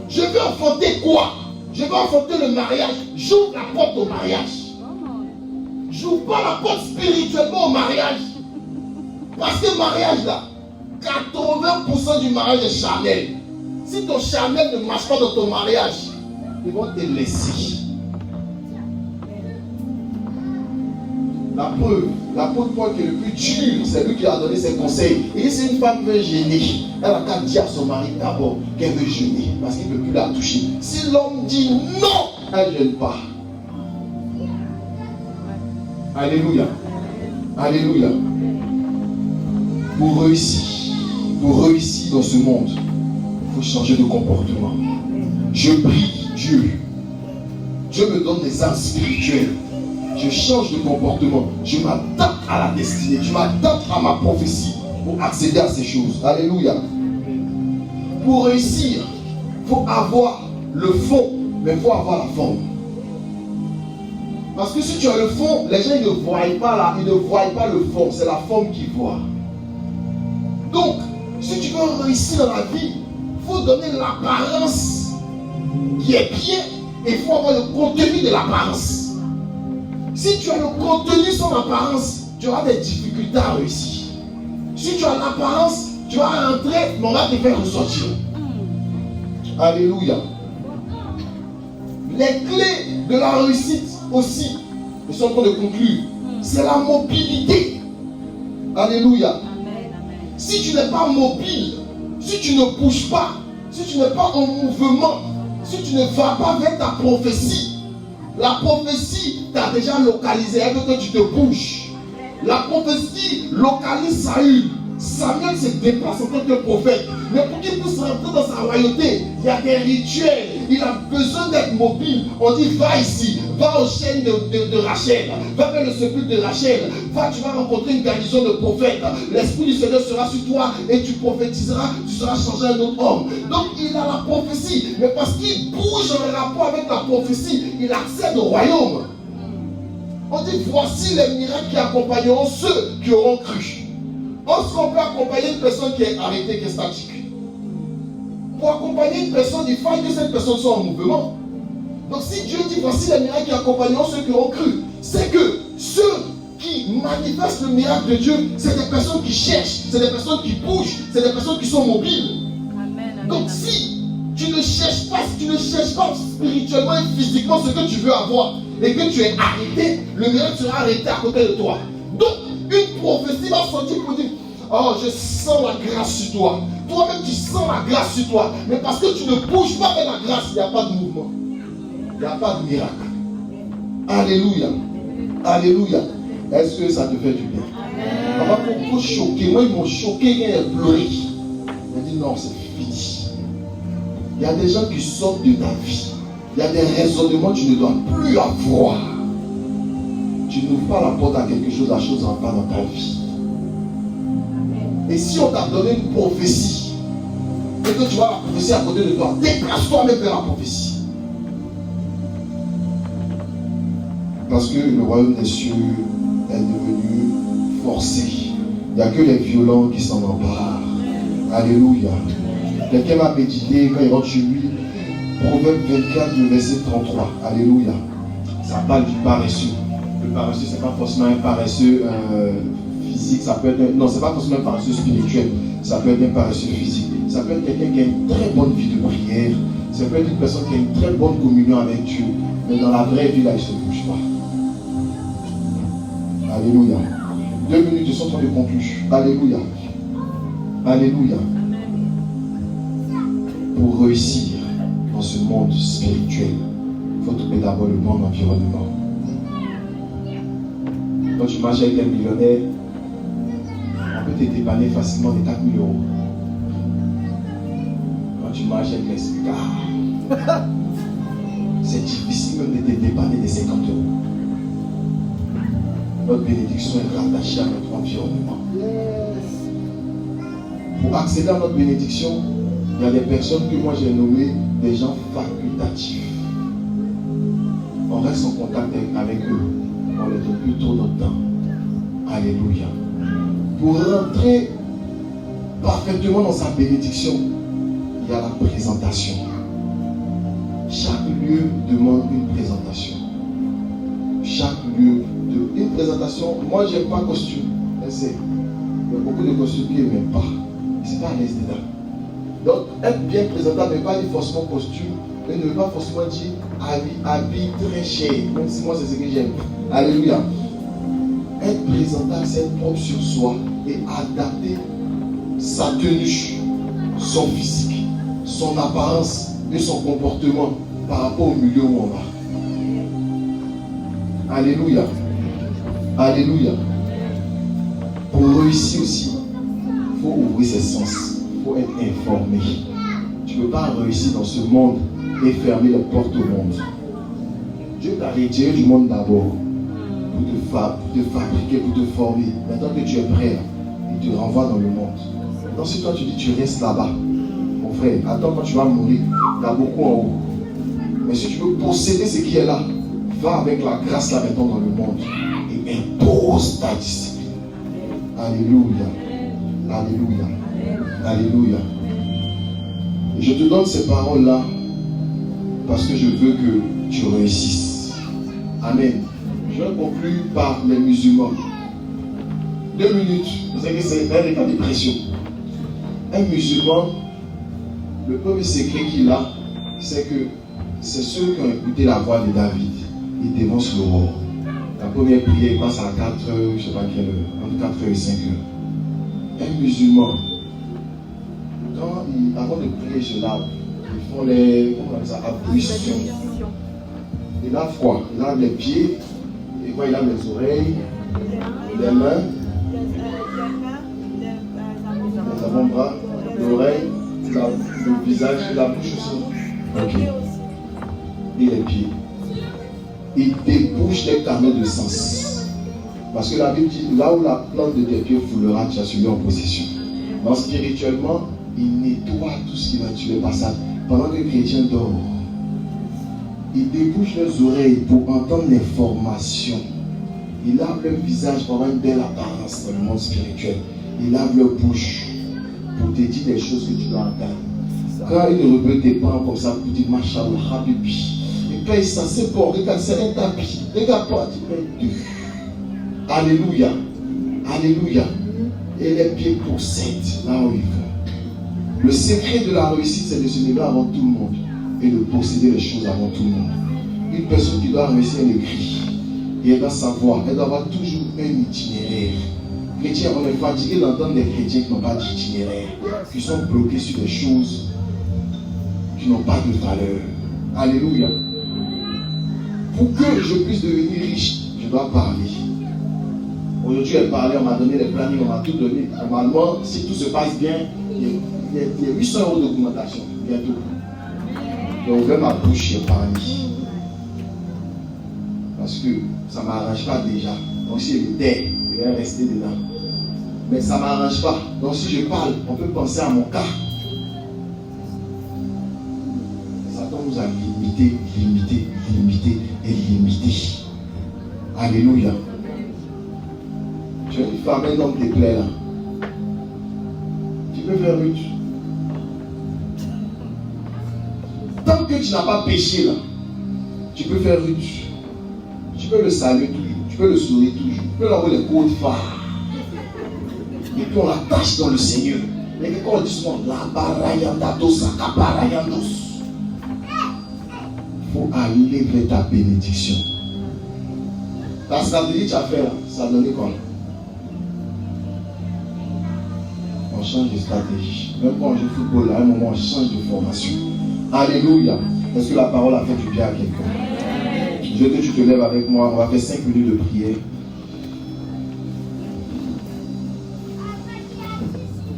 Je veux enfanter quoi? Je veux enfanter le mariage. J'ouvre la porte au mariage. J'ouvre pas la porte spirituellement au mariage. Parce que le mariage là, 80% du mariage est charnel. Si ton charnel ne marche pas dans ton mariage, ils vont te laisser. La preuve, l'apôtre Paul qui est le plus dur, c'est lui qui a donné ses conseils. Il dit si une femme veut gêner, elle a qu'à dire à son mari d'abord qu'elle veut jeûner, parce qu'il ne peut plus la toucher. Si l'homme dit non, elle ne gêne pas. Alléluia. Alléluia. Pour réussir dans ce monde, il faut changer de comportement. Je prie Dieu. Dieu me donne des armes spirituelles. Je change de comportement. Je m'adapte à la destinée. Je m'adapte à ma prophétie pour accéder à ces choses. Alléluia. Pour réussir, il faut avoir le fond, mais il faut avoir la forme. Parce que si tu as le fond, les gens ils ne voient pas là, ils ne voient pas le fond, c'est la forme qu'ils voient. Donc, si tu veux réussir dans la vie, il faut donner l'apparence qui est bien et il faut avoir le contenu de l'apparence. Si tu as le contenu sans apparence, tu auras des difficultés à réussir. Si tu as l'apparence, tu vas rentrer, mais on va te faire ressortir. Alléluia. Les clés de la réussite aussi, nous sommes en train de conclure, c'est la mobilité. Alléluia. Si tu n'es pas mobile, si tu ne bouges pas, si tu n'es pas en mouvement, si tu ne vas pas vers ta prophétie, la prophétie t'a déjà localisé, elle veut que tu te bouges. La prophétie localise Saül. Samuel se déplace en tant que prophète. Mais pour qu'il puisse rentrer dans sa royauté, il y a des rituels. Il a besoin d'être mobile. On dit, va ici, va au chêne de Rachel, va vers le sépulcre de Rachel, va, tu vas rencontrer une garnison de prophètes. L'Esprit du Seigneur sera sur toi et tu prophétiseras, tu seras changé un autre homme. Donc il a la prophétie, mais parce qu'il bouge en rapport avec la prophétie, il accède au royaume. On dit, voici les miracles qui accompagneront ceux qui auront cru. Est-ce qu'on peut accompagner une personne qui est arrêtée, qui est statique? Pour accompagner une personne, il faut que cette personne soit en mouvement. Donc si Dieu dit, voici les miracles qui accompagneront ceux qui auront cru, c'est que ceux qui manifestent le miracle de Dieu, c'est des personnes qui cherchent, c'est des personnes qui bougent, c'est des personnes qui sont mobiles. Amen. Donc si tu ne cherches pas, si tu ne cherches pas spirituellement et physiquement ce que tu veux avoir, et que tu es arrêté, le miracle sera arrêté à côté de toi. Donc, une prophétie va sortir pour dire, oh, je sens la grâce sur toi. Toi-même, tu sens la grâce sur toi. Mais parce que tu ne bouges pas vers la grâce, il n'y a pas de mouvement. Il n'y a pas de miracle. Alléluia. Alléluia. Est-ce que ça te fait du bien? On va beaucoup choquer. Moi, ils m'ont choqué, ils ont pleuré. Ils m'ont dit, non, c'est fini. Il y a des gens qui sortent de ta vie. Il y a des raisonnements que tu ne dois plus avoir. Tu n'ouvres pas la porte à quelque chose, la chose en pas dans ta vie. Et si on t'a donné une prophétie, et que tu vois la prophétie à côté de toi, déplace-toi même vers la prophétie. Parce que le royaume des cieux est devenu forcé. Il n'y a que les violents qui s'en emparent. Alléluia. Quelqu'un va méditer quand il rentre chez lui. Proverbe 24, le verset 33. Alléluia. Ça parle du paresseux. Le paresseux, ce n'est pas forcément un paresseux physique. Ça peut être non, ce n'est pas forcément un paresseux spirituel. Ça peut être un paresseux physique. Ça peut être quelqu'un qui a une très bonne vie de prière. Ça peut être une personne qui a une très bonne communion avec Dieu. Mais dans la vraie vie, là, il ne se bouge pas. Alléluia. 2 minutes, je suis en train de conclure. Alléluia. Alléluia. Pour réussir dans ce monde spirituel, il faut trouver d'abord le bon environnement. Quand tu marches avec un millionnaire, on peut te dépanner facilement de 4 000 euros. Quand tu marches avec les stars, c'est difficile même de te dépanner de 50 euros. Notre bénédiction est rattachée à notre environnement. Pour accéder à notre bénédiction, il y a des personnes que moi j'ai nommées des gens facultatifs. On reste en contact avec eux. On les donne plus trop notre temps. Alléluia. Pour rentrer parfaitement dans sa bénédiction, il y a la présentation. Chaque lieu demande une présentation. Chaque lieu de une présentation. Moi, j'aime pas costume. Il y a beaucoup de costumes qui n'aiment pas. Ils ne sont pas à l'aise dedans. Donc, être bien présentable ne veut pas dire forcément costume, mais ne veut pas forcément dire habit très cher. Même si moi, c'est ce que j'aime. Alléluia. Être présentable, c'est être propre sur soi et adapter sa tenue, son physique, son apparence et son comportement par rapport au milieu où on va. Alléluia. Alléluia. Pour réussir aussi, il faut ouvrir ses sens. Il faut être informé. Tu ne peux pas réussir dans ce monde et fermer les portes au monde. Dieu t'a retiré du monde d'abord pour te fabriquer, pour te former. Maintenant que tu es prêt, il te renvoie dans le monde. Donc si toi tu dis tu restes là-bas, mon frère, attends quand tu vas mourir, il y a beaucoup en haut. Mais si tu veux posséder ce qui est là, il Va avec la grâce là maintenant dans le monde et impose ta discipline. Alléluia. Alléluia. Alléluia. Et je te donne ces paroles-là parce que je veux que tu réussisses. Amen. Je vais conclure par les musulmans. 2 minutes. Vous savez que c'est un état de pression. Un musulman, le premier secret qu'il a, c'est que c'est ceux qui ont écouté la voix de David. Ils dévancent l'aurore. La première prière passe à 4h, je ne sais pas quelle heure, entre 4h et 5h. Un musulman, avant de prier, se lave. Ils font les, comment on appelle ça, ablutions. Il a froid, il a les pieds, et quoi, il a les oreilles, les mains, les avant-bras, l'oreille, le visage, la bouche aussi. Ok. Et les pieds. Il débouche les canaux de sens. Parce que la Bible dit, là où la plante de tes pieds foulera, tu as celui en possession. Donc spirituellement, il nettoie tout ce qui va tuer le passage. Pendant que le chrétien dort, il débouche les oreilles pour entendre l'information. Il lave le visage pour avoir une belle apparence dans le monde spirituel. Il lave le bouche pour te dire des choses que tu dois entendre. Quand une rebelle te prend comme ça, pour dire Machallah, Habibi, il paye ça, c'est bon, regarde, c'est un tapis. Regarde pas, tu payes 2. Alléluia. Alléluia. Et les pieds possèdent là où ils vont. Le secret de la réussite, c'est de se lever avant tout le monde et de posséder les choses avant tout le monde. Une personne qui doit réussir, elle écrit. Et elle doit savoir, elle doit avoir toujours un itinéraire. Chrétiens, on est fatigué d'entendre des chrétiens qui n'ont pas d'itinéraire, qui sont bloqués sur des choses qui n'ont pas de valeur. Alléluia. Pour que je puisse devenir riche, je dois parler. Aujourd'hui, elle parlait, on m'a donné les plannings, on m'a tout donné. Normalement, si tout se passe bien, il y a 800 € d'augmentation bientôt. Donc, ouvert ma bouche, j'ai parlé. Parce que ça ne m'arrange pas déjà. Donc, si elle était, je vais rester dedans. Mais ça ne m'arrange pas. Donc, si je parle, on peut penser à mon cas. Satan nous a limité. Alléluia. Tu as une femme, un homme te plaît là. Tu peux faire Ruth. Tant que tu n'as pas péché là, tu peux faire Ruth. Tu peux le saluer toujours. Tu peux le sourire toujours. Tu peux l'envoyer les cours de phare. Et puis on l'attache dans le Seigneur. Mais quand on dit souvent, la barayandados, akaparayandos. Il faut aller vers ta bénédiction. Ta stratégie que tu as fait là, ça a donné quoi? On change de stratégie. Même quand on joue au football, à un moment, on change de formation. Alléluia. Est-ce que la parole a fait du bien à quelqu'un? Je veux que tu te lèves avec moi. On va faire 5 minutes de prière.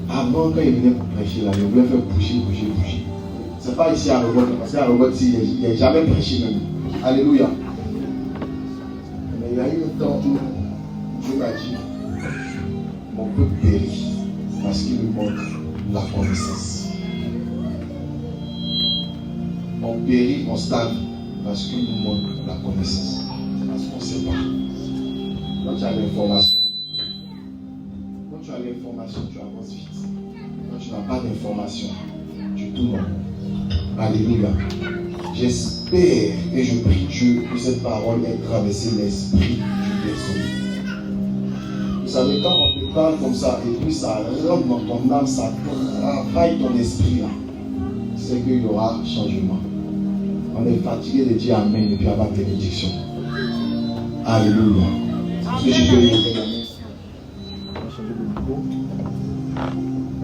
Avant, quand il venait pour prêcher, là, il voulait faire bouger. C'est pas ici à Robot, parce qu'à Robot, il n'a jamais prêché même. Alléluia. Mais il y a eu un temps où Dieu m'a dit, mon peuple périt parce qu'il me manque la connaissance. On périt, on stagne parce qu'il nous manque la connaissance. Parce qu'on ne sait pas. Quand tu as l'information, tu avances vite. Quand tu n'as pas d'information, tu tournes en rond. Alléluia. J'espère et je prie Dieu que cette parole ait traversé l'esprit du personne. Vous savez, quand on te parle comme ça et puis ça rentre dans ton âme, ça travaille ton esprit là, c'est qu'il y aura changement. On est fatigué de dire Amen et puis avoir bénédiction. Alléluia.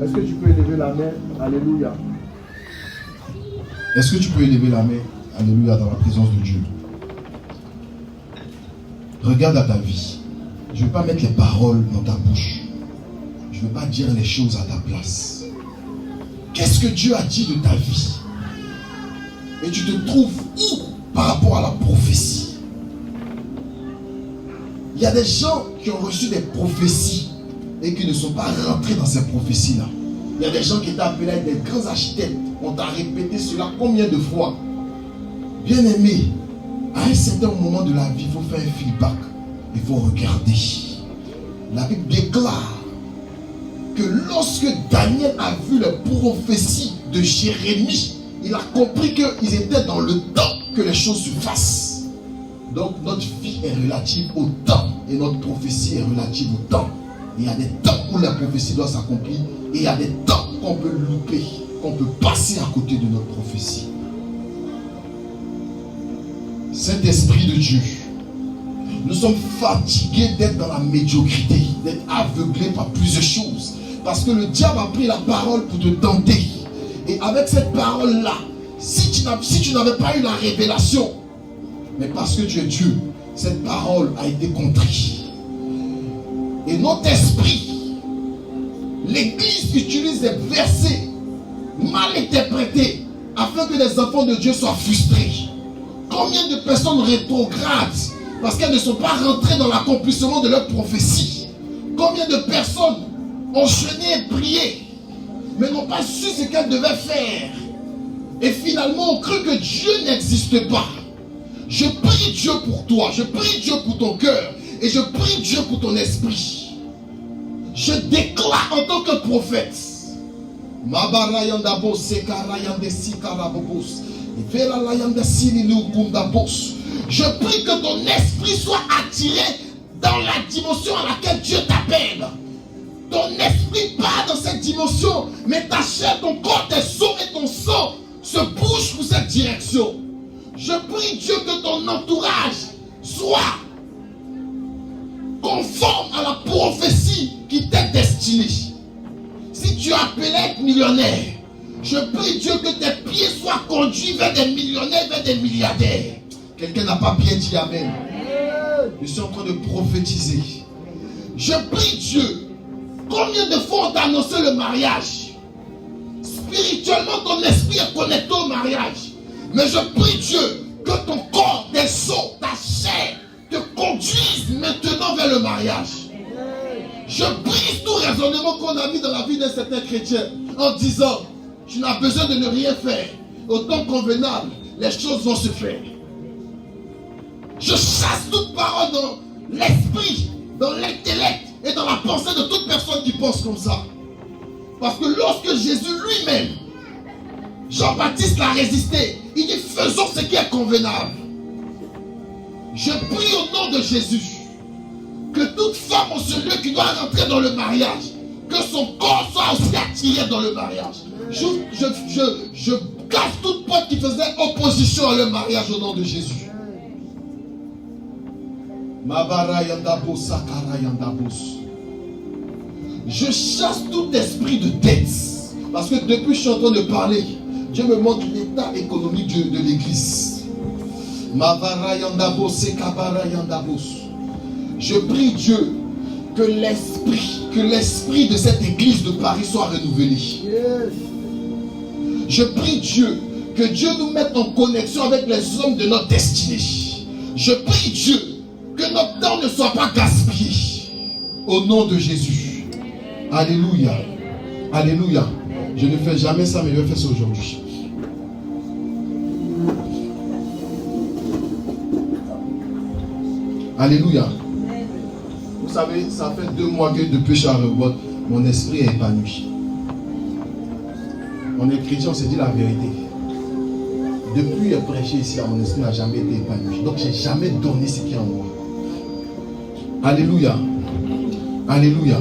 Est-ce que tu peux élever la main? Alléluia. Est-ce que tu peux élever la main? Alléluia, dans la présence de Dieu. Regarde à ta vie. Je ne veux pas mettre les paroles dans ta bouche. Je ne veux pas dire les choses à ta place. Qu'est-ce que Dieu a dit de ta vie? Et tu te trouves où par rapport à la prophétie? Il y a des gens qui ont reçu des prophéties et qui ne sont pas rentrés dans ces prophéties-là. Il y a des gens qui étaient appelés à être des grands architectes. On t'a répété cela combien de fois? Bien-aimé, À un certain moment de la vie, il faut faire un feedback. Il faut regarder. La Bible déclare que lorsque Daniel a vu la prophétie de Jérémie, il a compris qu'ils étaient dans le temps que les choses se fassent. Donc notre vie est relative au temps et notre prophétie est relative au temps. Il y a des temps où la prophétie doit s'accomplir et il y a des temps qu'on peut louper, qu'on peut passer à côté de notre prophétie. Saint-Esprit de Dieu, nous sommes fatigués d'être dans la médiocrité, d'être aveuglés par plusieurs choses. Parce que le diable a pris la parole pour te tenter. Et avec cette parole-là, si tu n'avais pas eu la révélation, mais parce que tu es Dieu, cette parole a été contrise. Et notre esprit, l'Église utilise des versets mal interprétés afin que les enfants de Dieu soient frustrés. Combien de personnes rétrogradent parce qu'elles ne sont pas rentrées dans l'accomplissement de leur prophétie? Combien de personnes ont jeûné et prié, mais n'ont pas su ce qu'elles devaient faire? Et finalement, ont cru que Dieu n'existe pas. Je prie Dieu pour toi, je prie Dieu pour ton cœur, et je prie Dieu pour ton esprit. Je déclare en tant que prophète, je prie que ton esprit soit attiré dans la dimension à laquelle Dieu t'appelle. Ton esprit part dans cette dimension, mais ta chair, ton corps, tes os et ton sang se bougent pour cette direction. Je prie Dieu que ton entourage soit conforme à la prophétie qui t'est destinée. Si tu es appelé à être millionnaire, je prie Dieu que tes pieds soient conduits vers des millionnaires, vers des milliardaires. Quelqu'un n'a pas bien dit amen. Je suis en train de prophétiser. Je prie Dieu. Combien de fois on t'a annoncé le mariage? Spirituellement, ton esprit est connecté au mariage. Mais je prie Dieu que ton corps, tes os, ta chair te conduisent maintenant vers le mariage. Je brise tout raisonnement qu'on a mis dans la vie d'un certain chrétien en disant, tu n'as besoin de ne rien faire. Au temps convenable, les choses vont se faire. Je chasse toute parole dans l'esprit, dans l'intellect et dans la pensée de toute personne qui pense comme ça. Parce que lorsque Jésus lui-même, Jean-Baptiste l'a résisté, il dit faisons ce qui est convenable. Je prie au nom de Jésus que toute femme en ce lieu qui doit rentrer dans le mariage, que son corps soit aussi attiré dans le mariage. Je casse toute porte qui faisait opposition à le mariage au nom de Jésus. Je chasse tout esprit de dette. Parce que depuis que je suis en train de parler, Dieu me montre l'état économique de l'église. Je prie Dieu que l'esprit de cette église de Paris soit renouvelé. Je prie Dieu que Dieu nous mette en connexion avec les hommes de notre destinée. Je prie Dieu que notre temps ne soit pas gaspillé. Au nom de Jésus. Alléluia. Alléluia. Je ne fais jamais ça, mais je vais faire ça aujourd'hui. Alléluia. Vous savez, ça fait 2 mois que depuis Charles-Robot, mon esprit est épanoui. On est chrétien, on s'est dit la vérité. Depuis que j'ai prêché ici, mon esprit n'a jamais été épanoui. Donc, je n'ai jamais donné ce qui est en moi. Alléluia. Alléluia.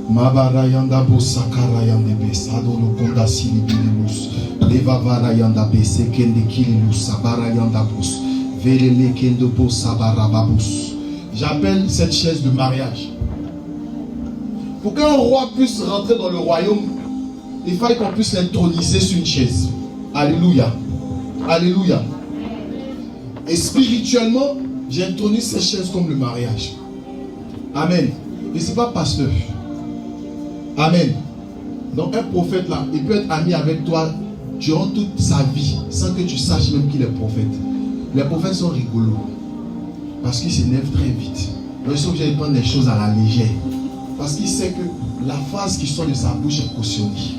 Mabarayanda Bosakarayande Besado no Konda Silibilus, Levavarayanda Besekende Kililus, Sabarayanda Bus, Velele Kendo Bosabarababus. J'appelle cette chaise de mariage. Pour qu'un roi puisse rentrer dans le royaume, il fallait qu'on puisse l'introniser sur une chaise. Alléluia. Alléluia. Et spirituellement, j'intronise cette chaise comme le mariage. Amen. Et ce n'est pas pasteur. Amen. Donc un prophète là, il peut être ami avec toi durant toute sa vie sans que tu saches même qu'il est prophète. Les prophètes sont rigolos parce qu'ils s'énervent très vite. Donc ils sont obligés de prendre des choses à la légère parce qu'il sait que la phrase qui sort de sa bouche est cautionnée.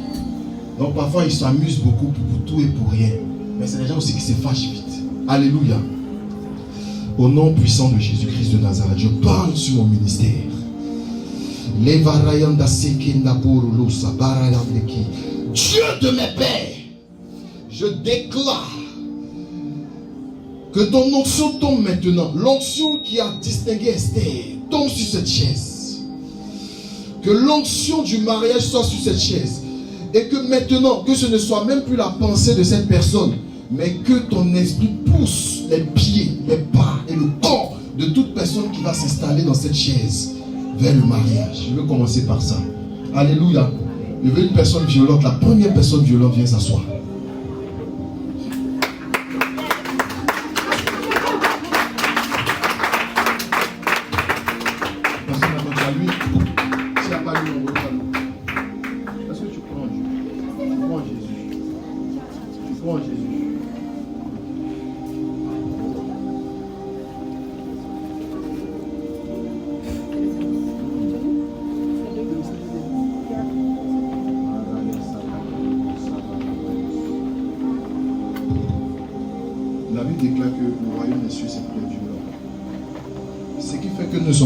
Donc parfois ils s'amusent beaucoup pour tout et pour rien. Mais c'est des gens aussi qui se fâchent vite. Alléluia. Au nom puissant de Jésus-Christ de Nazareth, je parle sur mon ministère. Dieu de mes pères, je déclare que ton onction tombe maintenant. L'onction qui a distingué Esther tombe sur cette chaise. Que l'onction du mariage soit sur cette chaise. Et que maintenant, que ce ne soit même plus la pensée de cette personne, mais que ton esprit pousse les pieds, les pas et le corps de toute personne qui va s'installer dans cette chaise vers le mariage. Je veux commencer par ça. Alléluia. Je veux une personne violente. La première personne violente vient s'asseoir.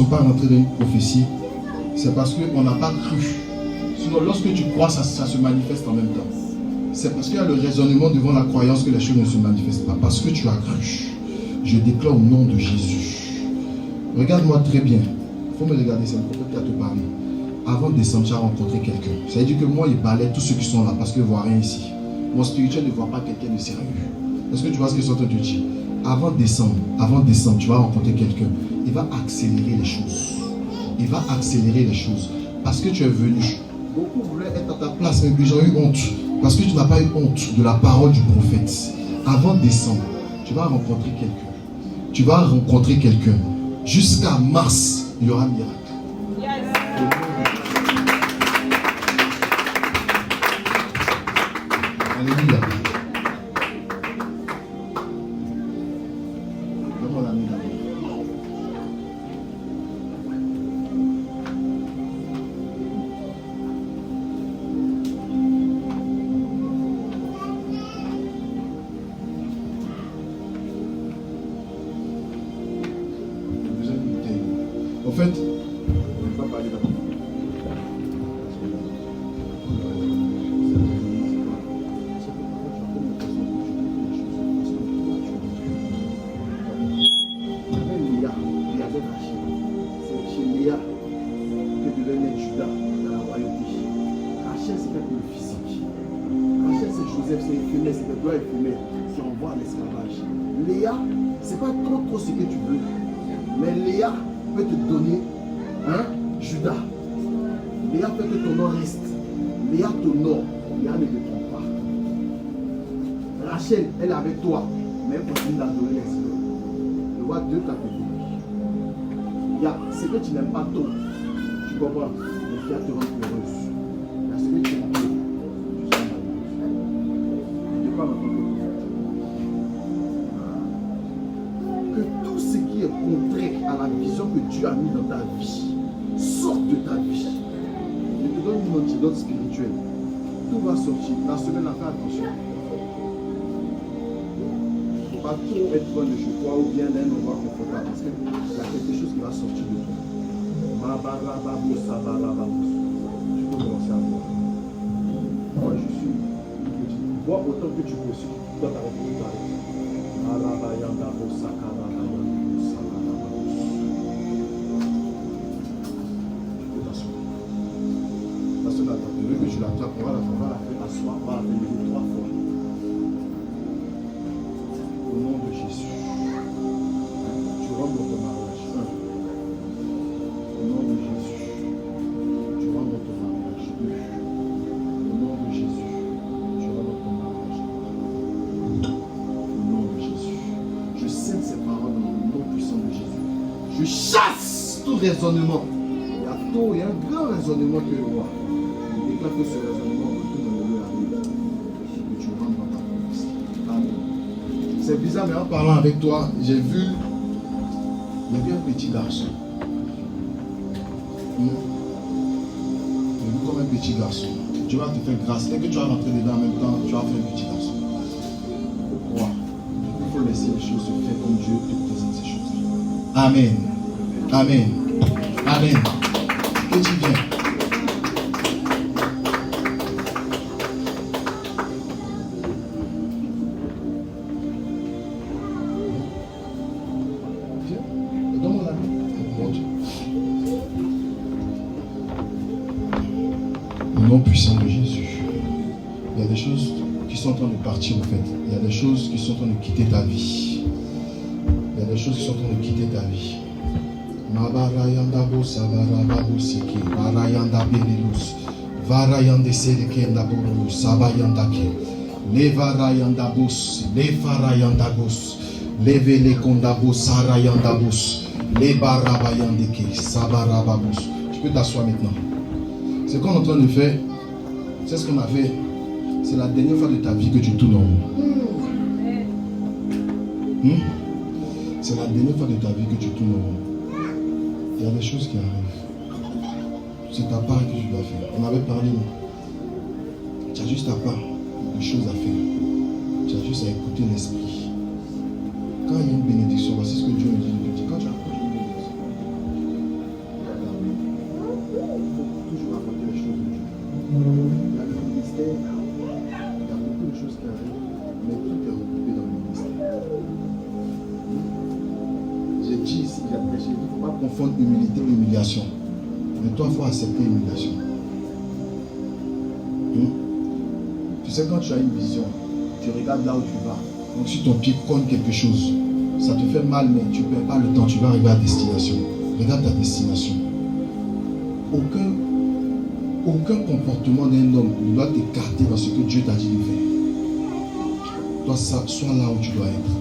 Pas rentrer dans une prophétie, c'est parce qu'on n'a pas cru. Sinon, lorsque tu crois, ça se manifeste en même temps. C'est parce qu'il y a le raisonnement devant la croyance que les choses ne se manifestent pas. Parce que tu as cru. Je déclare au nom de Jésus. Regarde-moi très bien. Il faut me regarder, c'est le prophète qui a te parlé. Avant de descendre, tu as rencontré quelqu'un. Ça veut dire que moi, il balaie tous ceux qui sont là parce qu'ils ne voient rien ici. Mon spirituel ne voit pas quelqu'un de sérieux. Est-ce que tu vois ce que je suis en train de te dire? Avant de descendre, tu vas rencontrer quelqu'un. Il va accélérer les choses. Il va accélérer les choses. Parce que tu es venu. Beaucoup voulaient être à ta place, mais ils ont eu honte. Parce que tu n'as pas eu honte de la parole du prophète. Avant de descendre, tu vas rencontrer quelqu'un. Tu vas rencontrer quelqu'un. Jusqu'à mars, il y aura un miracle. Alléluia. En fait, on ne va pas parler d'abord. C'est chez Léa que devait naître Judas dans la royauté. Rachel, c'est pas le physique. Rachel, c'est Joseph, c'est Éphémère, c'est le doigt Éphémère qui envoie l'esclavage. Léa, c'est pas trop ce que tu veux. Mais Léa peut te donner Judas. Léa fait que ton nom reste. Léa t'honore. Léa ne te trompe pas. Rachel, elle est avec toi, mais elle continue d'adorer les idoles. Je vois deux catégories. Il y a ce que tu n'aimes pas trop. Tu comprends? Mais qui te rend heureuse. Il y a ce que tu aimes trop. Tu seras malheureuse. Je ne pas m'entendre. Que tout ce qui est contraire à la vision que Dieu a mis dans ta vie sorte de ta vie. Je te donne une antidote spirituelle. Tout va sortir. La semaine, à faire attention. Il ne faut pas trop être loin de chez toi ou bien d'un endroit confortable parce qu'il y a quelque chose qui va sortir de toi. Tu peux commencer à voir. Moi, je suis petit. Vois autant que tu peux. Si tu dois t'arrêter de parler. Tu l'attrapes, on va la faire asseoir, on va la faire 3 fois. Au nom de Jésus. Tu rentres dans ton mariage. Au nom de Jésus. Tu rentres dans ton mariage. Au nom de Jésus. Tu rentres dans ton mariage. Au nom de Jésus. Je scelle ces paroles dans le nom puissant de Jésus. Je chasse tout raisonnement. Il y a un grand raisonnement que je vois. Que ce raisonnement retourne dans le lieu arrive que tu rentres dans ta promesse. Amen. C'est bizarre, mais en parlant avec toi, j'ai vu un petit garçon. J'ai vu comme un petit garçon. Tu vas te faire grâce. Dès que tu vas rentrer dedans en même temps, tu vas faire un petit garçon. Pourquoi? Il faut laisser les choses se font comme Dieu te présente ces choses. Amen. Amen. Amen. Que tu viens. Au nom puissant de Jésus, il y a des choses qui sont en train de partir au fait. Il y a des choses qui sont en train de quitter ta vie. Il y a des choses qui sont en train de quitter ta vie. Mabarayanda bosa barababu siki, barayanda benelus, varayande sedeke ndaburu, sabayanda ke, levarayanda bus, lefarayanda bus, levele kondabus, sarayanda bus, lebarabayande ke, sabarababus. Tu peux t'asseoir maintenant. Ce qu'on est en train de faire, c'est ce qu'on a fait. C'est la dernière fois de ta vie que tu tournes en haut. C'est la dernière fois de ta vie que tu tournes en haut. Il y a des choses qui arrivent. C'est ta part que tu dois faire. On avait parlé. Tu as juste ta part de choses à faire. Tu as juste à écouter l'esprit. Quand il y a une bénédiction, voici ce que Dieu me dit depuis petit. Quand tu approches une bénédiction, toujours apporter les choses de Dieu. Il y a le ministère, il y a beaucoup de choses qui arrivent, mais tout est recoupé dans le ministère. J'ai dit ici, j'ai prêché, il ne faut pas confondre humilité et humiliation. Mais toi, il faut accepter l'humiliation. Tu sais, quand tu as une vision, tu regardes là où tu vas. Donc si ton pied cogne quelque chose, ça te fait mal, mais tu ne perds pas le temps, tu vas arriver à destination. Regarde ta destination. Aucun comportement d'un homme ne doit t'écarter dans ce que Dieu t'a dit de faire. Toi, sois là où tu dois être.